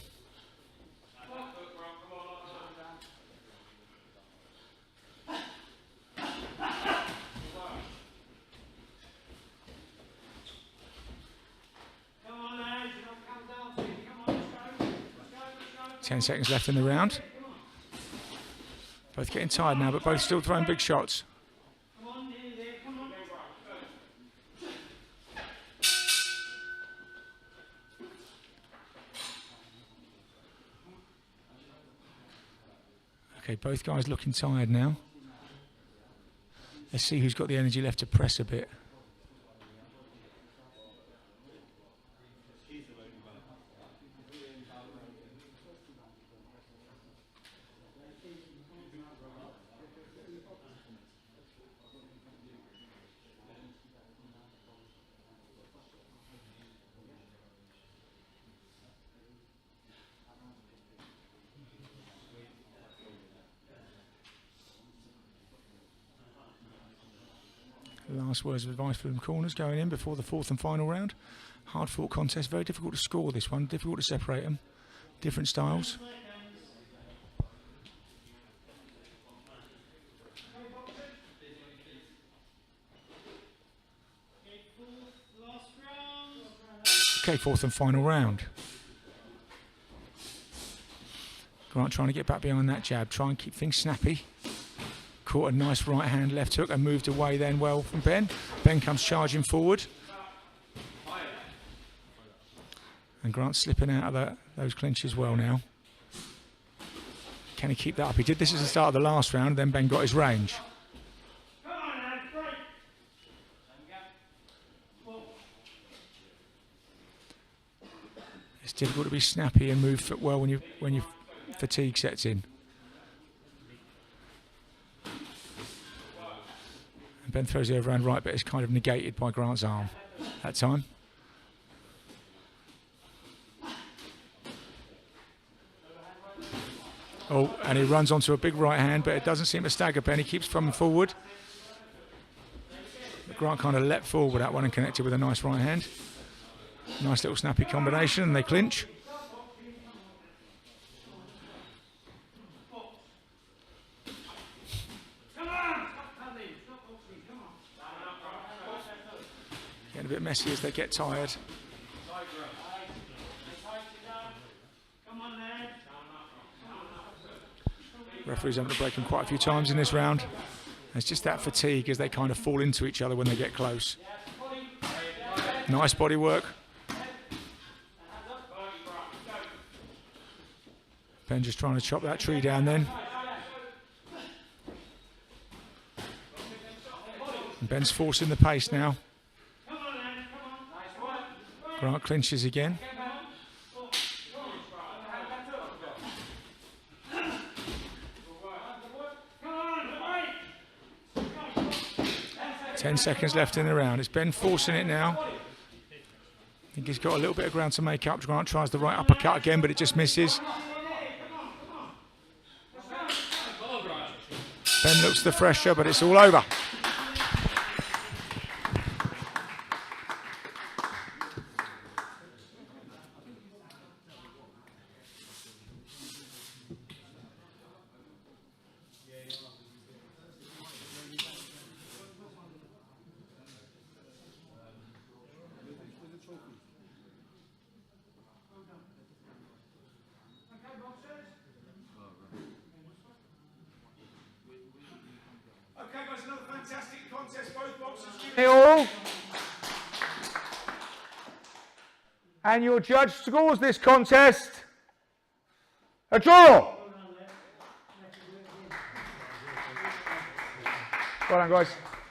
Come on, lads, you don't come down to it. Come on, let's go. 10 seconds left in the round. Both getting tired now, but both still throwing big shots. Come on, nearly there, come on. Okay, both guys looking tired now. Let's see who's got the energy left to press a bit. Last words of advice from corners going in before the fourth and final round. Hard fought contest, very difficult to score this one, difficult to separate them. Different styles. Okay, fourth and final round. Grant trying to get back behind that jab, try and keep things snappy. Caught a nice right hand left hook and moved away then well from Ben. Ben comes charging forward. And Grant's slipping out of those clinches well now. Can he keep that up? He did this at the start of the last round, then Ben got his range. Come on, lads, break. It's difficult to be snappy and move well when your fatigue sets in. And Ben throws the overhand right, but it's kind of negated by Grant's arm that time. Oh, and he runs onto a big right hand, but it doesn't seem to stagger Ben. He keeps coming forward. But Grant kind of leapt forward with that one and connected with a nice right hand. Nice little snappy combination, and they clinch. Getting a bit messy as they get tired. Referees having to break them quite a few times in this round. It's just that fatigue as they kind of fall into each other when they get close. Nice body work. Ben just trying to chop that tree down then. And Ben's forcing the pace now. Grant clinches again. Ten seconds left in the round. It's Ben forcing it now. I think he's got a little bit of ground to make up. Grant tries the right uppercut again, but it just misses. Ben looks the fresher, but it's all over. fantastic contest, both boxers. All. And your judge scores this contest a draw. Well done, guys.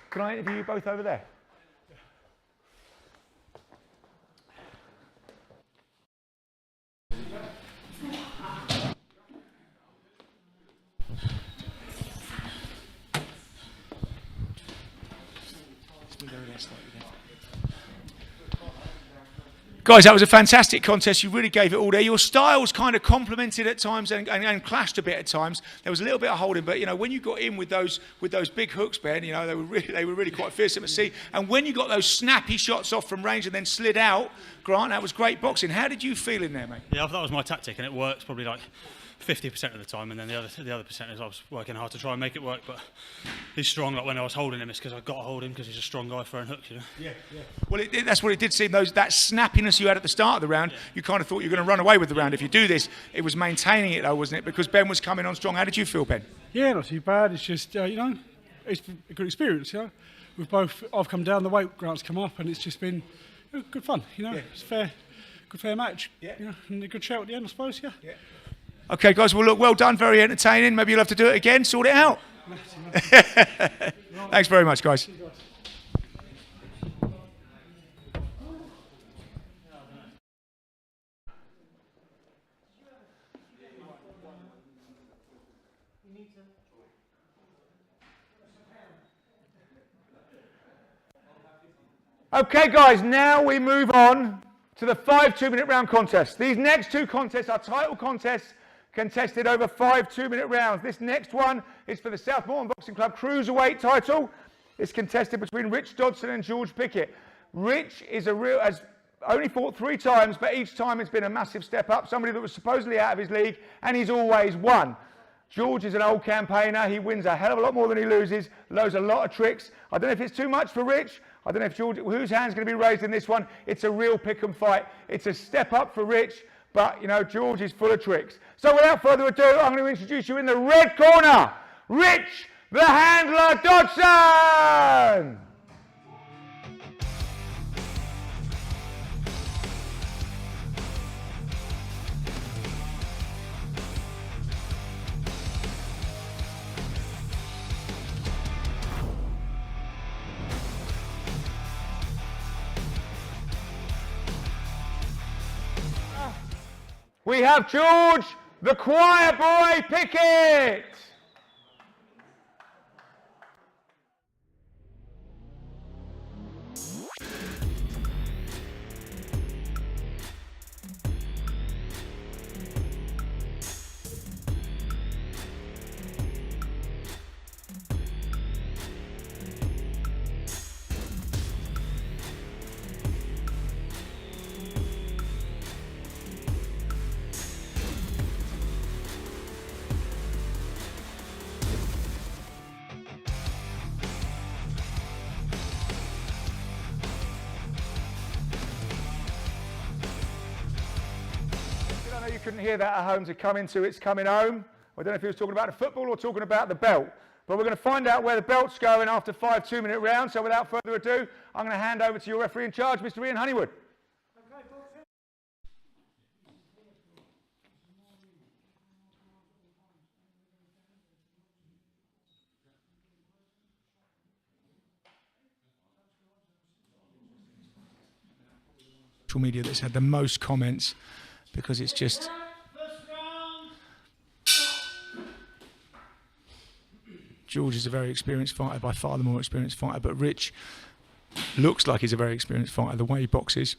Can I interview you both over there? Guys, that was a fantastic contest. You really gave it all there. Your styles kind of complemented at times and clashed a bit at times. There was a little bit of holding, but you know, when you got in with those big hooks, Ben, you know, they were really quite fearsome to see. And when you got those snappy shots off from range and then slid out, Grant, that was great boxing. How did you feel in there, mate? Yeah, I thought that was my tactic, and it works probably like 50% of the time, and then the other percentage I was working hard to try and make it work. But he's strong. Like when I was holding him, it's because I got to hold him because he's a strong guy throwing hooks, you know. Yeah. Well, that's what it did seem. That snappiness you had at the start of the round, you kind of thought you were going to run away with the round. If you do this, it was maintaining it though, wasn't it? Because Ben was coming on strong. How did you feel, Ben? Yeah, not too bad. It's just you know, it's a good experience. You know, I've come down the weight, Grant's come up, and it's just been good fun. You know, it's a good fair match. Yeah. You know, and a good show at the end, I suppose. Yeah. Okay, guys, well, look, well done, very entertaining. Maybe you'll have to do it again, sort it out. Thanks very much, guys. Okay, guys, now we move on to the 5 2-minute round contests. These next two contests are title contests contested over 5 2-minute rounds. This next one is for the South Moreton Boxing Club Cruiserweight title. It's contested between Rich Dodson and George Pickett. Rich has only fought 3 times, but each time it's been a massive step up. Somebody that was supposedly out of his league, and he's always won. George is an old campaigner. He wins a hell of a lot more than he loses, knows a lot of tricks. I don't know if it's too much for Rich. I don't know if George, whose hand's going to be raised in this one. It's a real pick and fight. It's a step up for Rich, but, you know, George is full of tricks. So without further ado, I'm going to introduce you in the red corner, Rich the Handler Dodson. We have George, the choir boy, Pickett. You couldn't hear that at home to come into It's Coming Home. I don't know if he was talking about the football or talking about the belt. But we're going to find out where the belt's going after 5 2-minute rounds. So without further ado, I'm going to hand over to your referee in charge, Mr. Ian Honeywood. Social media that's had the most comments because it's just George is a very experienced fighter, by far the more experienced fighter, but Rich looks like he's a very experienced fighter. The way he boxes,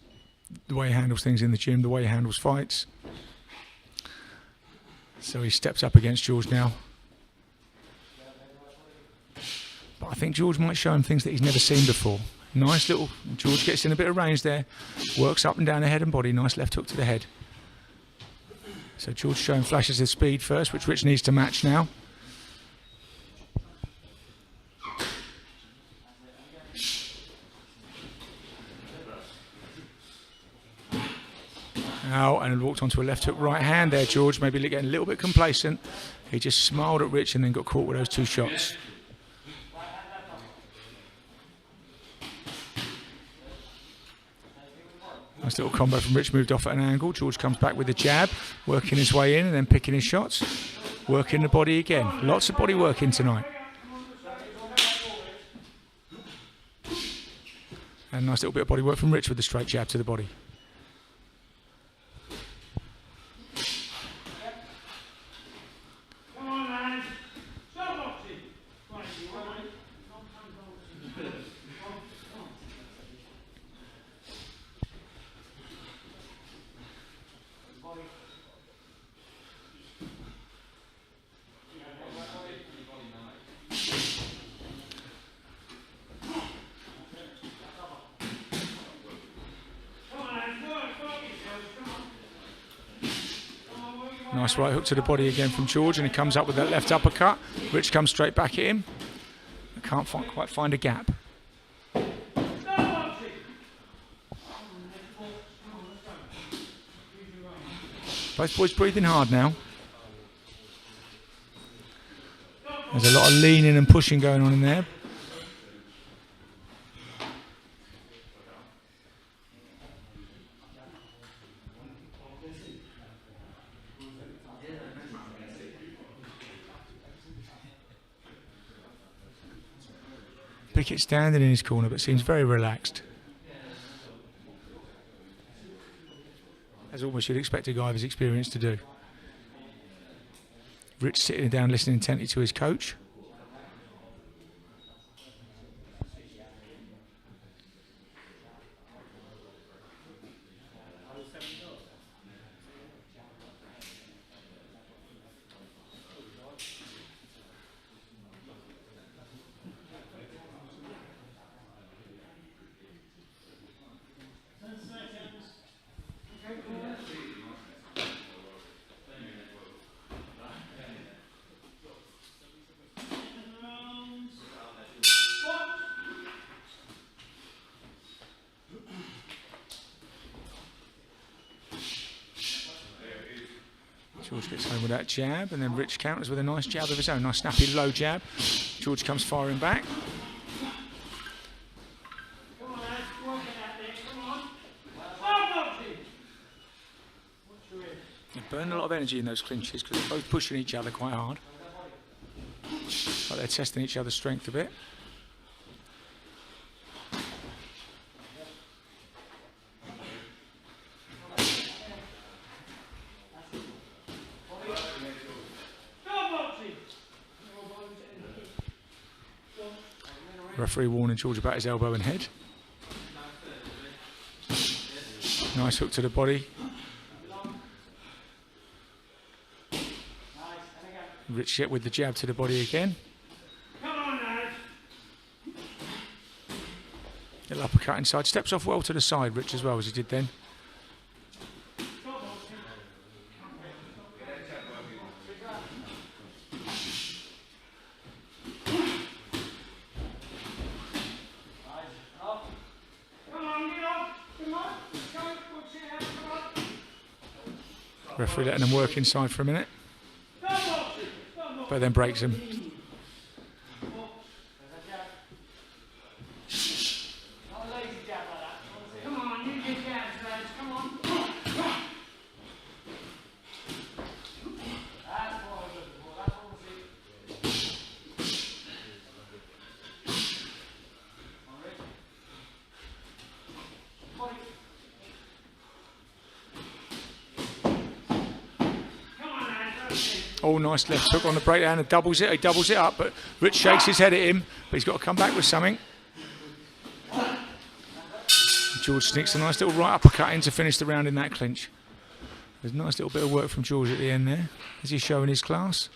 the way he handles things in the gym, the way he handles fights. So he steps up against George now. But I think George might show him things that he's never seen before. Nice little, George gets in a bit of range there, works up and down the head and body, nice left hook to the head. So George showing flashes of speed first, which Rich needs to match now. Now, and walked onto a left hook right hand there, George, maybe getting a little bit complacent. He just smiled at Rich and then got caught with those 2 shots. Nice little combo from Rich, moved off at an angle. George comes back with a jab, working his way in and then picking his shots. Working the body again. Lots of body working tonight. And a nice little bit of body work from Rich with the straight jab to the body. Nice right hook to the body again from George, and he comes up with that left uppercut. Rich comes straight back at him. Can't quite find a gap. Both boys breathing hard now. There's a lot of leaning and pushing going on in there. Pickett standing in his corner, but seems very relaxed. As almost you'd expect a guy of his experience to do. Rich sitting down, listening intently to his coach. George gets home with that jab, and then Rich counters with a nice jab of his own. Nice snappy low jab. George comes firing back. They burn a lot of energy in those clinches because they're both pushing each other quite hard. Like they're testing each other's strength a bit. Referee warning George about his elbow and head. Nice hook to the body. Rich yet with the jab to the body again. Little uppercut inside. Steps off well to the side, Rich, as well as he did then. Referee letting them work inside for a minute, but then breaks him. Oh, nice left hook on the breakdown and doubles it. He doubles it up, but Rich shakes his head at him, but he's got to come back with something. George sneaks a nice little right uppercut in to finish the round in that clinch. There's a nice little bit of work from George at the end there, as he's showing his class,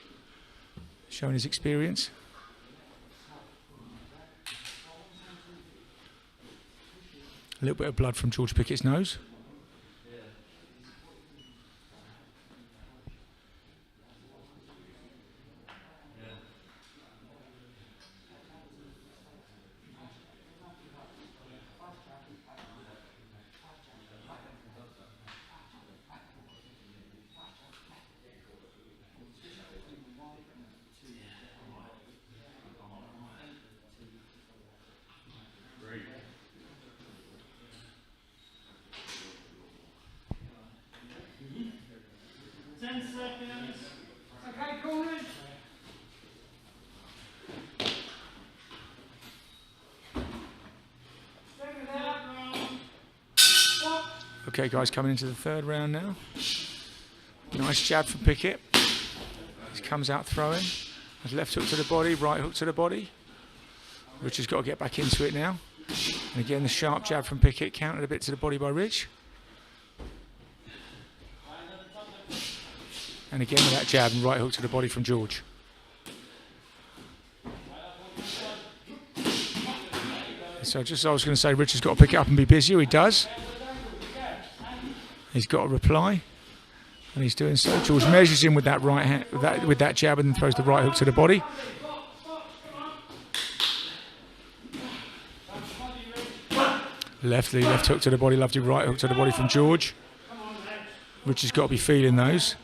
showing his experience. A little bit of blood from George Pickett's nose. 10 seconds. Okay, corners. Second round. Okay, guys, coming into the third round now. Nice jab from Pickett. He comes out throwing. Has left hook to the body, right hook to the body. Rich has got to get back into it now. And again, the sharp jab from Pickett, countered a bit to the body by Rich. And again with that jab and right hook to the body from George. So just as I was going to say, Rich has got to pick it up and be busier. He does. He's got to reply. And he's doing so. George measures in with that right hand, with that jab, and then throws the right hook to the body. Left hook to the body, lovely right hook to the body from George. Rich has got to be feeling those.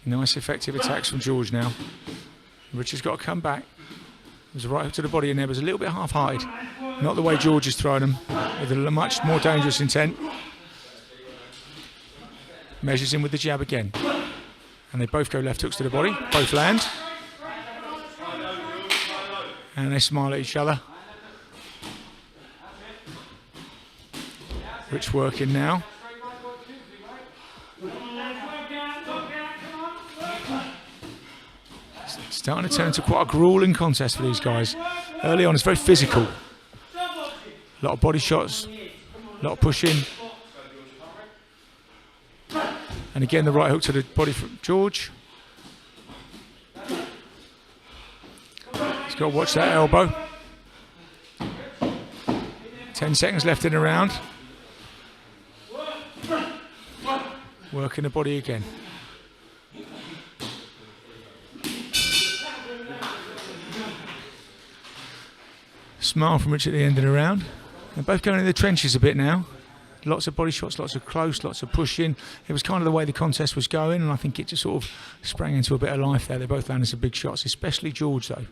Nice effective attacks from George now. Rich has got to come back. There's a right hook to the body in there, but it's a little bit half-hearted. Not the way George is throwing them, with a much more dangerous intent. Measures in with the jab again. And they both go left hooks to the body. Both land. And they smile at each other. Rich working now. Starting to turn into quite a grueling contest for these guys. Early on, it's very physical. A lot of body shots, a lot of pushing. And again, the right hook to the body from George. He's got to watch that elbow. 10 seconds left in the round. Working the body again. Smile from Rich at the end of the round. They're both going in the trenches a bit now. Lots of body shots, lots of close, lots of pushing. It was kind of the way the contest was going, and I think it just sort of sprang into a bit of life there. They both landed some big shots, especially George though.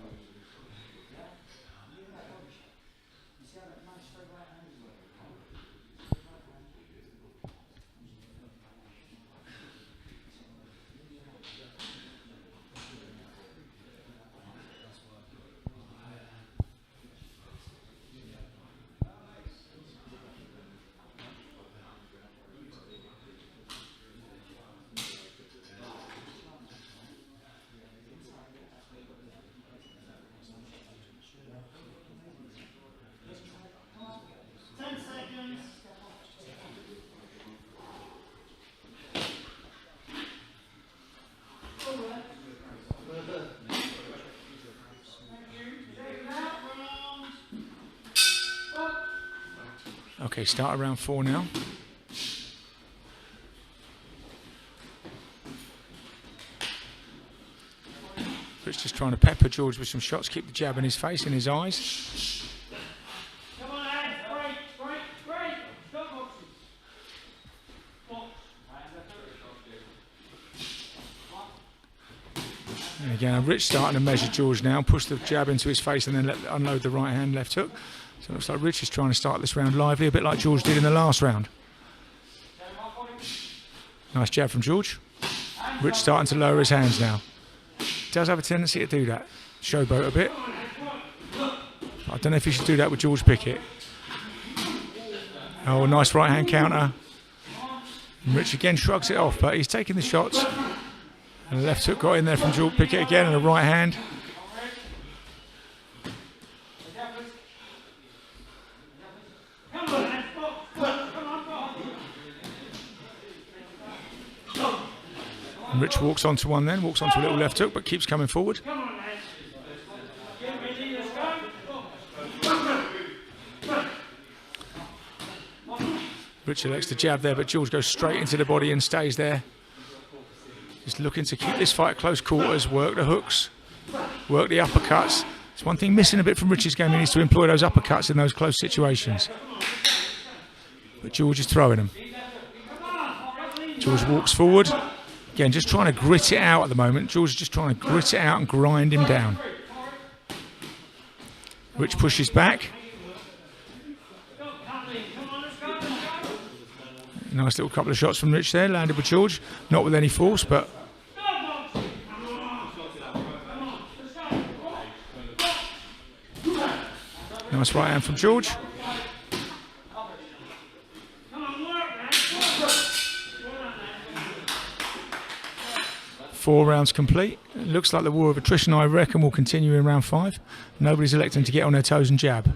Okay, start around 4 now. Rich just trying to pepper George with some shots, keep the jab in his face, in his eyes. Come on, lads, break. Stop boxing. And again, Rich starting to measure George now, push the jab into his face and then unload the right hand, left hook. So it looks like Rich is trying to start this round lively, a bit like George did in the last round. Nice jab from George. Rich starting to lower his hands now. Does have a tendency to do that. Showboat a bit. I don't know if he should do that with George Pickett. Oh, nice right hand counter. And Rich again shrugs it off, but he's taking the shots. And the left hook got in there from George Pickett again, and a right hand. And Rich walks onto one then, walks onto a little left hook, but keeps coming forward. Rich elects to jab there, but George goes straight into the body and stays there. Just looking to keep this fight close quarters, work the hooks, work the uppercuts. It's one thing missing a bit from Rich's game. He needs to employ those uppercuts in those close situations. But George is throwing them. George walks forward. Again, just trying to grit it out at the moment. George is just trying to grit it out and grind him down. Rich pushes back. Nice little couple of shots from Rich there, landed with George. Not with any force, but... Nice right hand from George. 4 rounds complete. It looks like the war of attrition, I reckon, will continue in round 5. Nobody's electing to get on their toes and jab.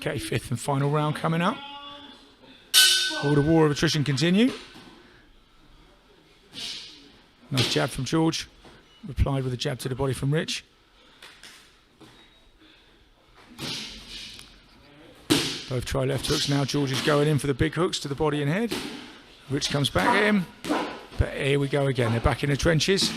Okay, 5th and final round coming up. Will the war of attrition continue? Nice jab from George. Replied with a jab to the body from Rich. Both try left hooks now. George is going in for the big hooks to the body and head. Rich comes back at him. But here we go again. They're back in the trenches.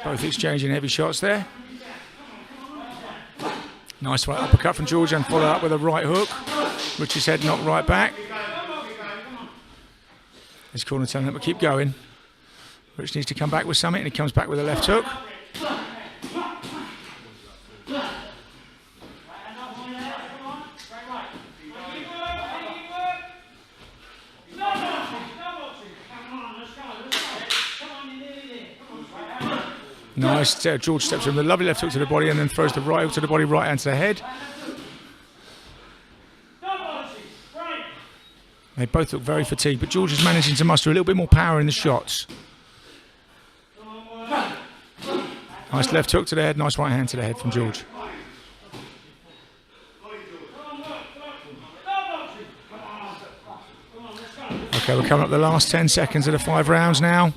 Both exchanging heavy shots there. Nice right uppercut from George and follow up with a right hook. Rich's head knocked right back. His corner telling him to keep going. Rich needs to come back with something, and he comes back with a left hook. Nice. George steps in with a lovely left hook to the body and then throws the right hook to the body, right hand to the head. They both look very fatigued, but George is managing to muster a little bit more power in the shots. Nice left hook to the head, nice right hand to the head from George. Okay, we're coming up the last 10 seconds of the 5 rounds now.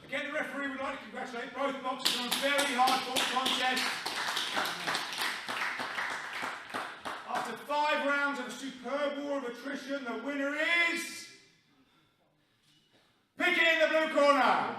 Again, the referee would like to congratulate both boxers on a very hard-fought contest. After 5 rounds of a superb war of attrition, the winner is... Picky in the blue corner.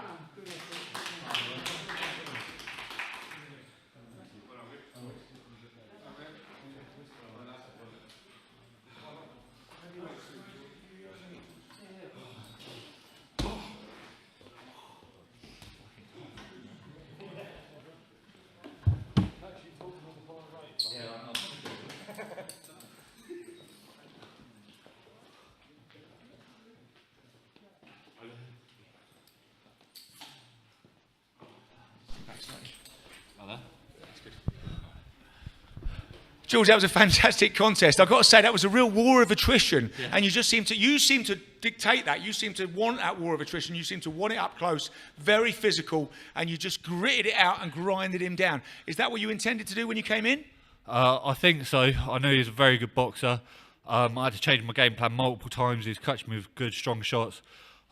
George, that was a fantastic contest. I've got to say, that was a real war of attrition. Yeah. And you seem to dictate that. You seem to want that war of attrition. You seem to want it up close, very physical, and you just gritted it out and grinded him down. Is that what you intended to do when you came in? I think so. I know he's a very good boxer. I had to change my game plan multiple times. He's catching me with good, strong shots.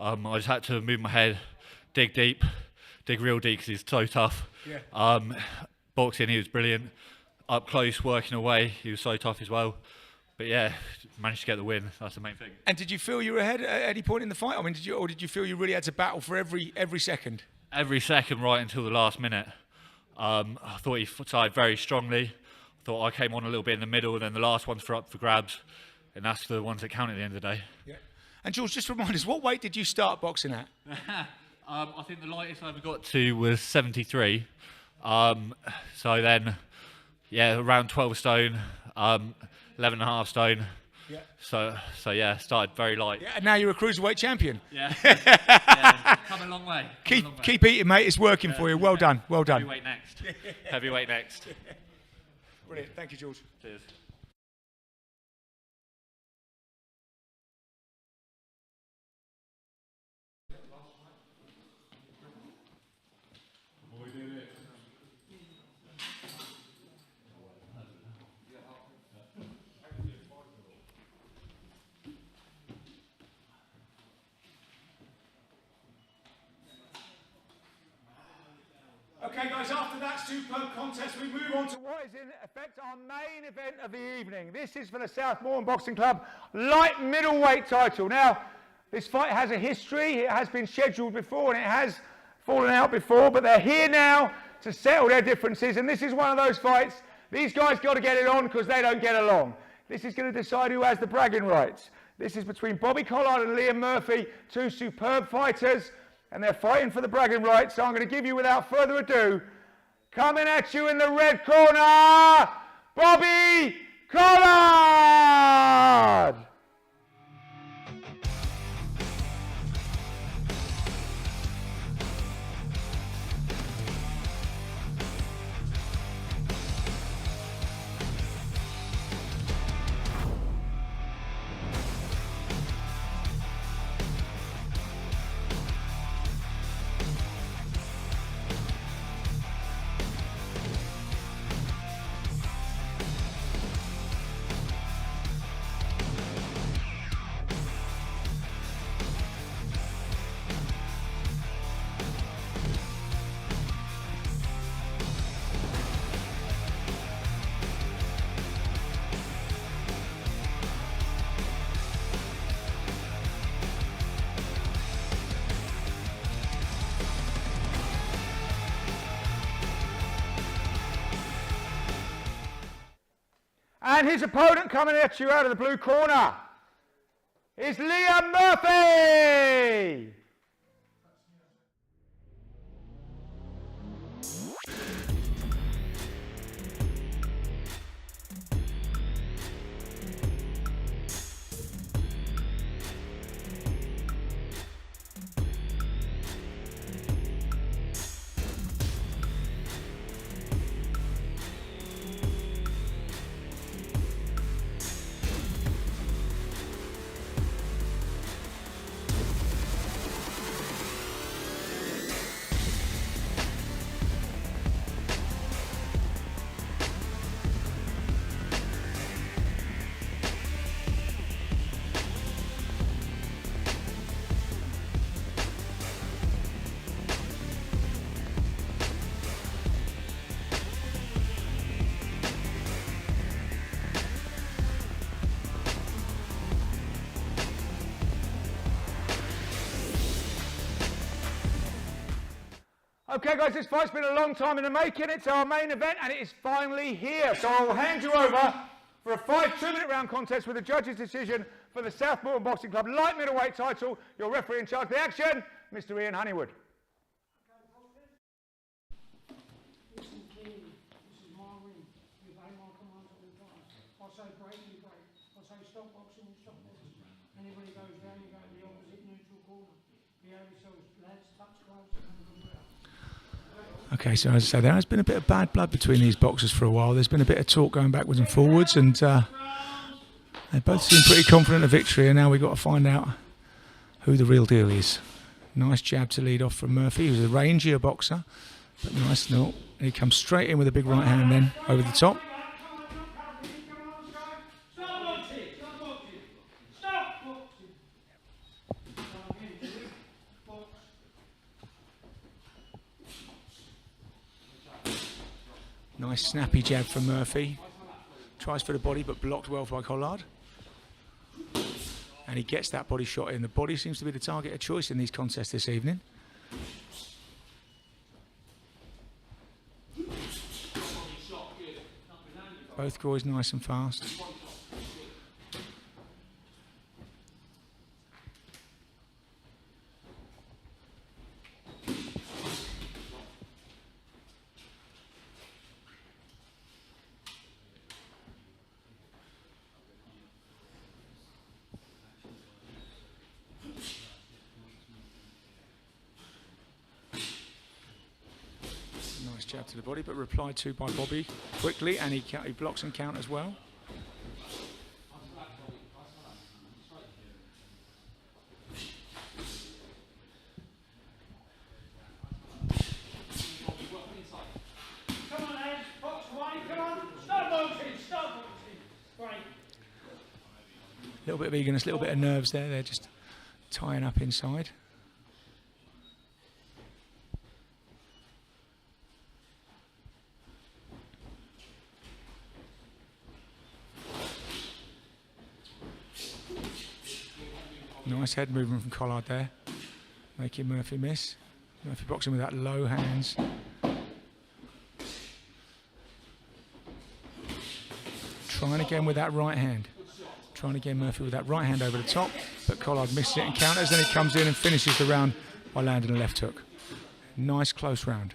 I just had to move my head, dig deep, dig real deep because he's so tough. Yeah. Boxing, he was brilliant. Up close, working away, he was so tough as well. But yeah, managed to get the win. That's the main thing. And did you feel you were ahead at any point in the fight? I mean, did you feel you really had to battle for every second? Every second, right until the last minute. I thought he started very strongly. I thought I came on a little bit in the middle, and then the last ones were up for grabs, and that's the ones that count at the end of the day. Yeah. And George, just remind us, what weight did you start boxing at? I think the lightest I ever got to was 73. So then, yeah, around 12 stone, 11.5 stone. Yeah. So yeah, started very light. Yeah, and now you're a cruiserweight champion. Yeah. Yeah, come a long way. Keep eating, mate. It's working for you. Well done. Well done. Heavyweight next. Heavyweight next. Brilliant. Thank you, George. Cheers. Okay, guys, after that superb contest, we move on to what is in effect our main event of the evening. This is for the South Moreton Boxing Club light middleweight title. Now, this fight has a history. It has been scheduled before and it has fallen out before, but they're here now to settle their differences, and this is one of those fights. These guys got to get it on because they don't get along. This is going to decide who has the bragging rights. This is between Bobby Collard and Liam Murphy, two superb fighters, and they're fighting for the bragging rights. So I'm going to give you, without further ado, coming at you in the red corner, Bobby Collard! And his opponent coming at you out of the blue corner is Liam Murphy! Okay, guys, this fight's been a long time in the making. It's our main event, and it is finally here. So I'll hand you over for a 5 2-minute round contest with a judge's decision for the South Moreton Boxing Club light middleweight title. Your referee in charge of the action, Mr. Ian Honeywood. Listen clearly, this is my ring. You obey my commands all the time. I say break, you break. I say stop boxing, you stop boxing. Anybody goes down, you go to the opposite neutral corner. Behave yourselves, lads, touch close, and have a good round. Okay, so as I say, there has been a bit of bad blood between these boxers for a while. There's been a bit of talk going backwards and forwards, and they both seem pretty confident of victory, and now we've got to find out who the real deal is. Nice jab to lead off from Murphy, who's a rangier boxer, but nice. No, he comes straight in with a big right hand then over the top. Nice snappy jab from Murphy. Tries for the body, but blocked well by Collard. And he gets that body shot in. The body seems to be the target of choice in these contests this evening. Both goys nice and fast. Nice jab to the body, but replied to by Bobby quickly, and he blocks and count as well. Come on, lads, box away, come on, stop boxing, stop boxing. Right. A little bit of eagerness, a little bit of nerves there. They're just tying up inside. Nice head movement from Collard there, making Murphy miss. Murphy boxing with that low hands. Trying again with that right hand. Trying again Murphy with that right hand over the top, but Collard misses it and counters, then he comes in and finishes the round by landing a left hook. Nice close round.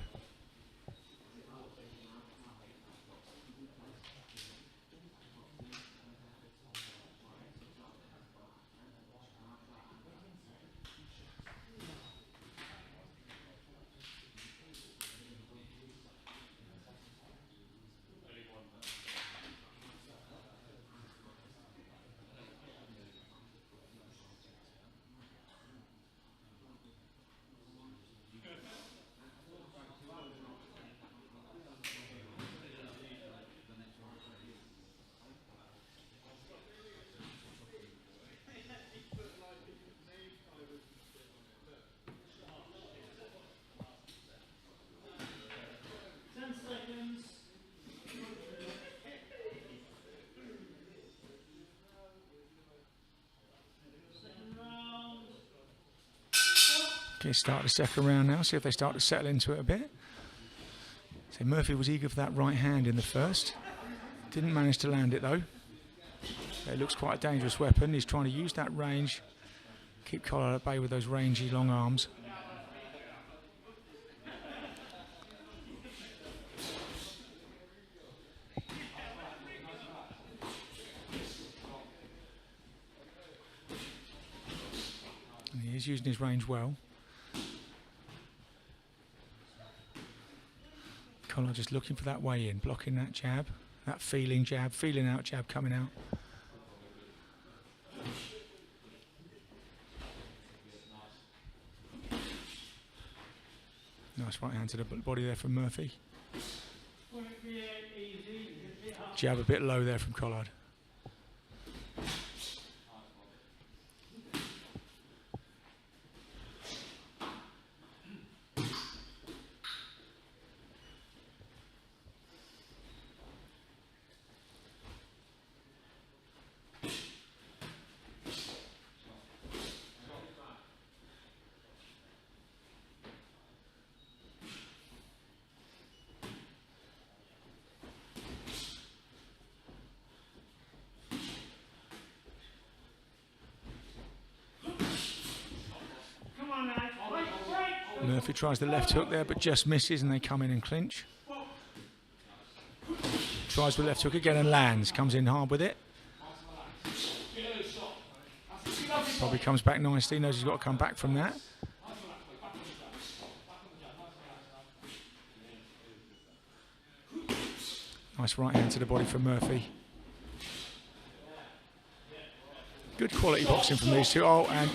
Okay, start the second round now, see if they start to settle into it a bit. So Murphy was eager for that right hand in the first. Didn't manage to land it though. It looks quite a dangerous weapon. He's trying to use that range, keep Collard at bay with those rangy long arms. And he is using his range well. Collard just looking for that way in, blocking that jab, that feeling out jab coming out. Nice right hand to the body there from Murphy. Jab a bit low there from Collard. Murphy tries the left hook there, but just misses, and they come in and clinch. Tries the left hook again and lands. Comes in hard with it. Probably comes back nicely. Knows he's got to come back from that. Nice right hand to the body from Murphy. Good quality boxing from these two. Oh, and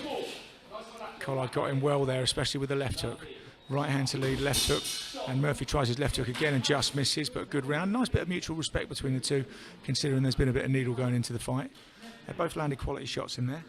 Collard got him well there, especially with the left hook. Right hand to lead, left hook, and Murphy tries his left hook again and just misses, but good round. Nice bit of mutual respect between the two, considering there's been a bit of needle going into the fight. They both landed quality shots in there.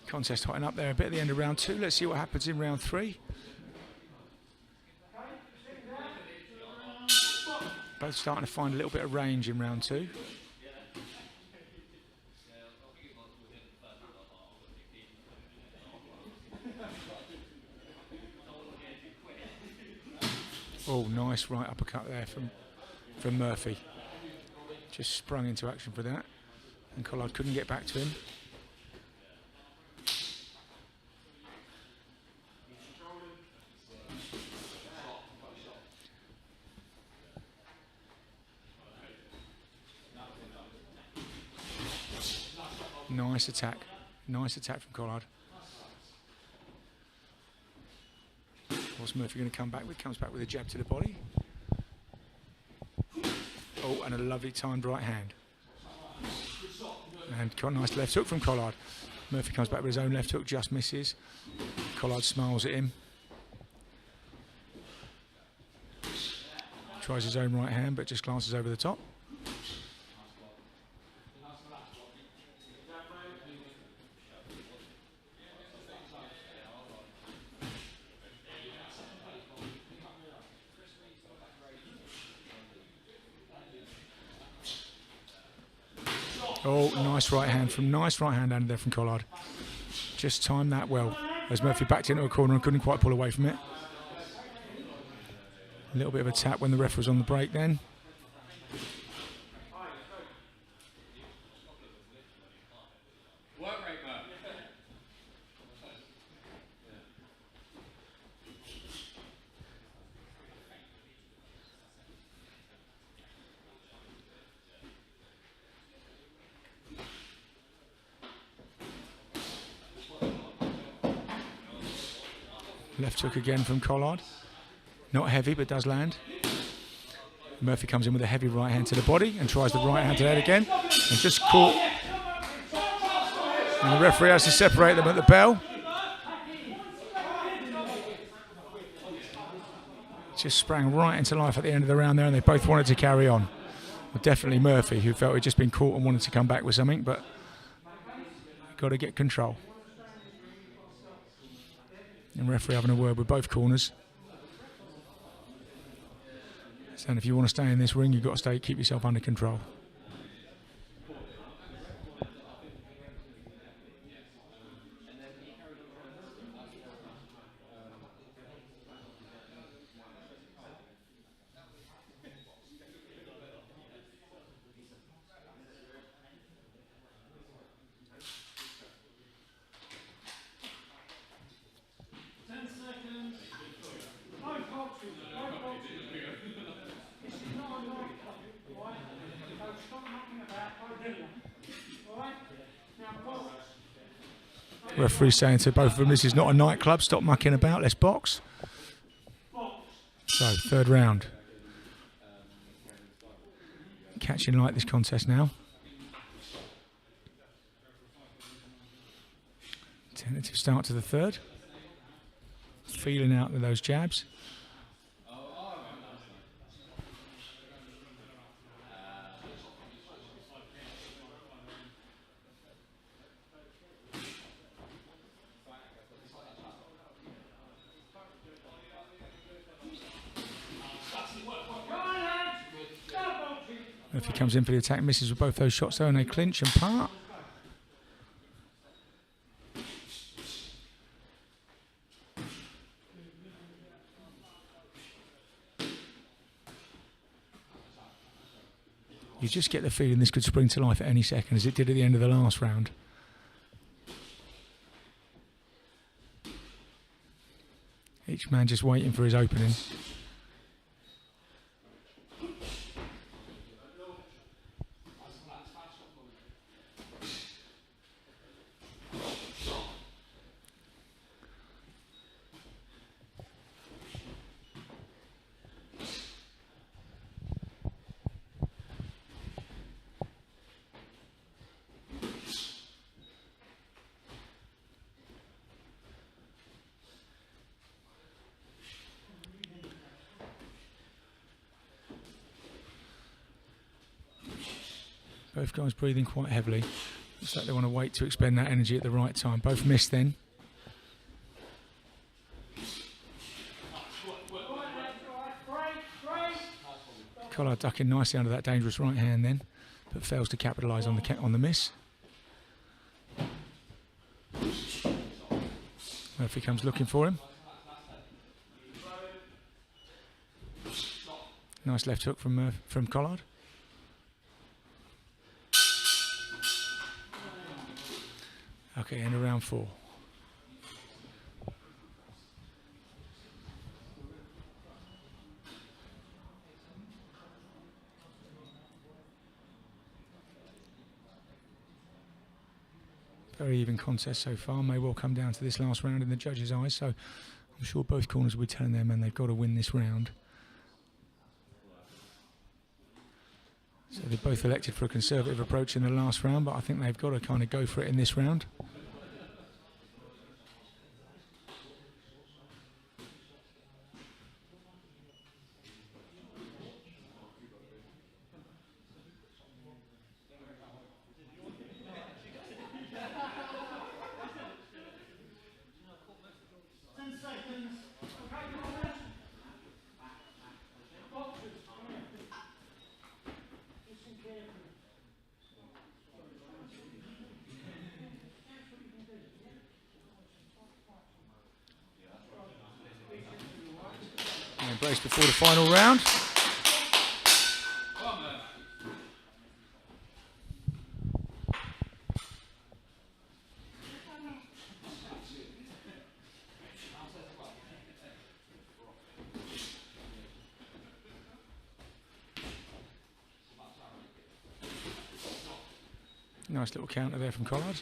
Contest hotting up there a bit at the end of round 2. Let's see what happens in round 3. Both starting to find a little bit of range in round 2. Oh, nice right uppercut there from Murphy. Just sprung into action for that, and Collard couldn't get back to him. Nice attack. Nice attack from Collard. What's Murphy going to come back with? Comes back with a jab to the body. Oh, and a lovely timed right hand. And got a nice left hook from Collard. Murphy comes back with his own left hook, just misses. Collard smiles at him. Tries his own right hand, but just glances over the top. Oh, nice right hand under there from Collard. Just timed that well as Murphy backed into a corner and couldn't quite pull away from it. A little bit of a tap when the ref was on the break then. Left hook again from Collard. Not heavy, but does land. Murphy comes in with a heavy right hand to the body and tries the right hand to the head again. And just caught. And the referee has to separate them at the bell. Just sprang right into life at the end of the round there, and they both wanted to carry on. Well, definitely Murphy, who felt he'd just been caught and wanted to come back with something, but got to get control. And referee having a word with both corners. And if you want to stay in this ring, you've got to keep yourself under control. Referee saying to both of them, this is not a nightclub, stop mucking about, let's box. So, third round. Catching light this contest now. Tentative start to the third. Feeling out with those jabs. Murphy comes in for the attack, misses with both those shots though, and they clinch and part. You just get the feeling this could spring to life at any second, as it did at the end of the last round. Each man just waiting for his opening. Both guys breathing quite heavily. Looks like they want to wait to expend that energy at the right time. Both missed then. Collard ducking nicely under that dangerous right hand then, but fails to capitalise on the miss. Murphy comes looking for him. Nice left hook from Collard. Okay, end of round 4. Very even contest so far. May well come down to this last round in the judges' eyes, so I'm sure both corners will be telling their men they've got to win this round. So they both elected for a conservative approach in the last round, but I think they've got to kind of go for it in this round. Embrace before the final round. Nice little counter there from Collard.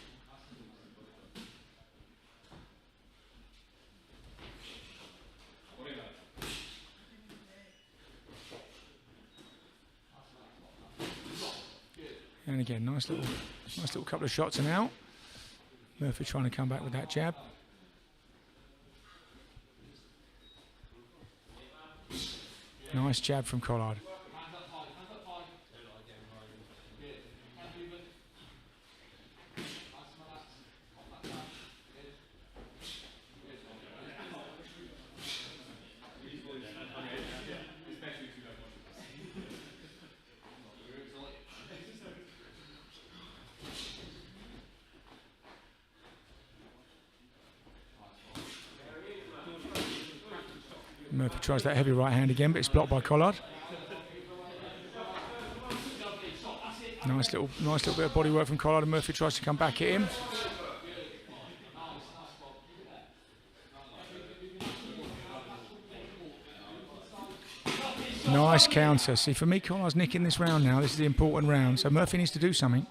And again, nice little couple of shots and out. Murphy trying to come back with that jab. Nice jab from Collard. Murphy tries that heavy right hand again, but it's blocked by Collard. Nice little bit of body work from Collard, and Murphy tries to come back at him. Nice counter. See, for me, Collard's nicking this round now. This is the important round, so Murphy needs to do something.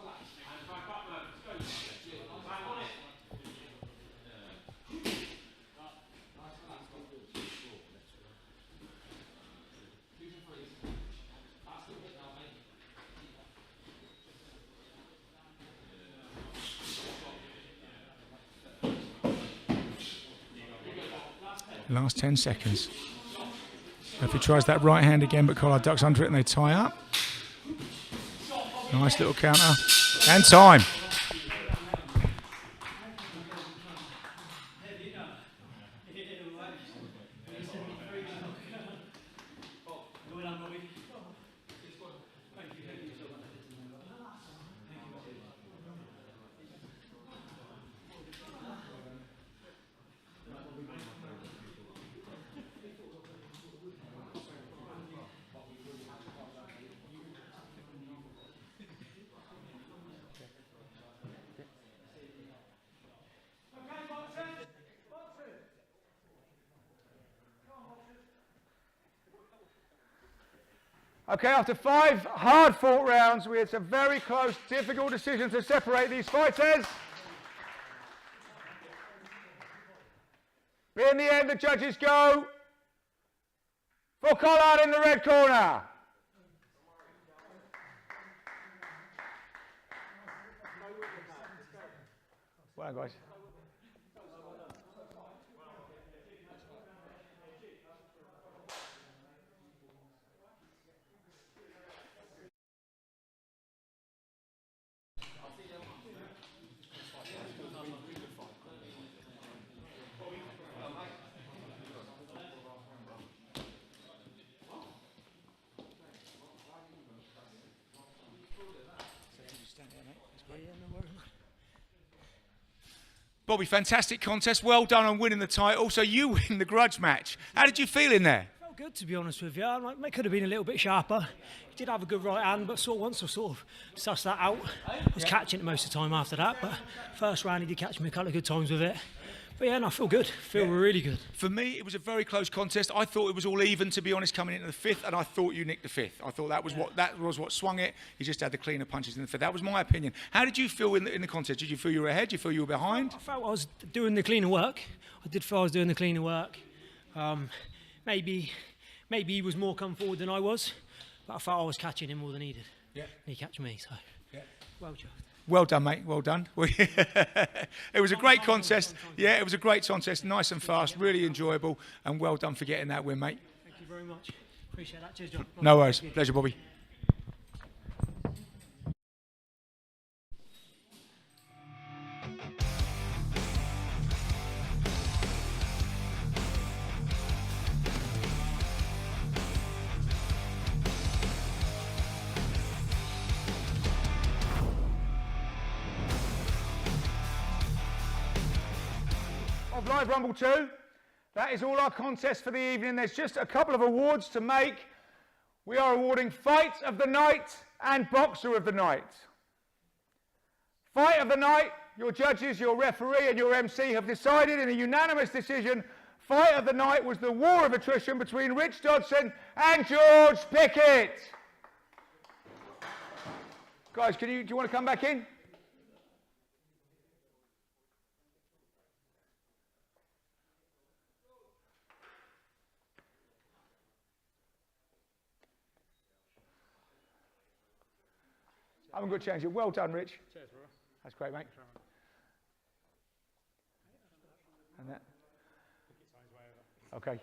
Last 10 seconds. Murphy tries that right hand again, but Collard ducks under it and they tie up. Nice little counter. And time. Okay, after 5 hard-fought rounds, it's a very close, difficult decision to separate these fighters. But in the end, the judges go for Collard in the red corner. Well, guys. Bobby, fantastic contest. Well done on winning the title. So you win the grudge match. How did you feel in there? Felt good, to be honest with you. It could have been a little bit sharper. He did have a good right hand, but once I sort of sussed that out, I was catching it most of the time after that. But first round, he did catch me a couple of good times with it. But yeah, no, I feel good. Feel really good. For me, it was a very close contest. I thought it was all even, to be honest, coming into the 5th, and I thought you nicked the 5th. I thought that was what swung it. You just had the cleaner punches in the 5th. That was my opinion. How did you feel in the contest? Did you feel you were ahead? Did you feel you were behind? I felt I was doing the cleaner work. I did feel I was doing the cleaner work. Maybe he was more come forward than I was, but I felt I was catching him more than he did. Yeah. He catched me, so well done. Well done, mate. Well done. It was a great contest. Yeah, it was a great contest. Nice and fast, really enjoyable, and well done for getting that win, mate. Thank you very much. Appreciate that. Cheers, John. No worries. Pleasure, Bobby. Of Live Rumble 2. That is all our contests for the evening. There's just a couple of awards to make. We are awarding Fight of the Night and Boxer of the Night. Fight of the Night, your judges, your referee and your MC have decided in a unanimous decision, Fight of the Night was the war of attrition between Rich Dodson and George Pickett. Guys, do you want to come back in? I haven't got to change it. Well done, Rich. Cheers, bro. That's great, mate. And that. Okay.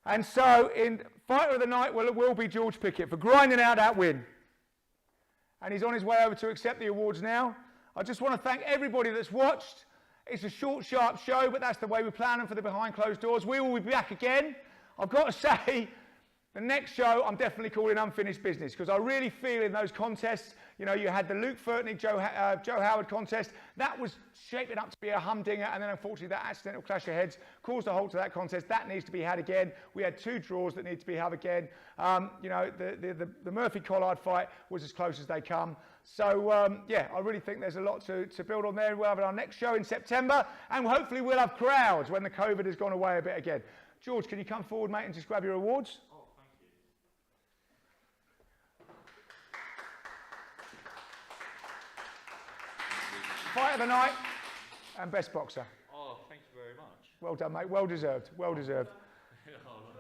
And so, in Fighter of the Night, well, it will be George Pickett for grinding out that win. And he's on his way over to accept the awards now. I just want to thank everybody that's watched. It's a short, sharp show, but that's the way we plan them for the behind closed doors. We will be back again. I've got to say, the next show I'm definitely calling Unfinished Business, because I really feel in those contests, you know, you had the Luke Fertnig, Joe Howard contest. That was shaping up to be a humdinger, and then unfortunately that accidental clash of heads caused a halt to that contest. That needs to be had again. We had 2 draws that need to be had again. You know, the Murphy-Collard fight was as close as they come. So, yeah, I really think there's a lot to build on there. We'll have our next show in September, and hopefully we'll have crowds when the COVID has gone away a bit again. George, can you come forward, mate, and just grab your awards? Fight of the Night and Best Boxer. Oh, thank you very much. Well done, mate. Well deserved. Well deserved.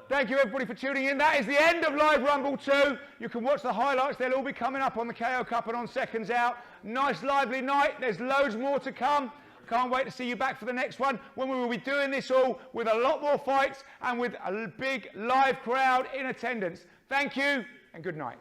Thank you, everybody, for tuning in. That is the end of Live Rumble 2. You can watch the highlights. They'll all be coming up on the KO Cup and on Seconds Out. Nice, lively night. There's loads more to come. Can't wait to see you back for the next one, when we will be doing this all with a lot more fights and with a big live crowd in attendance. Thank you and good night.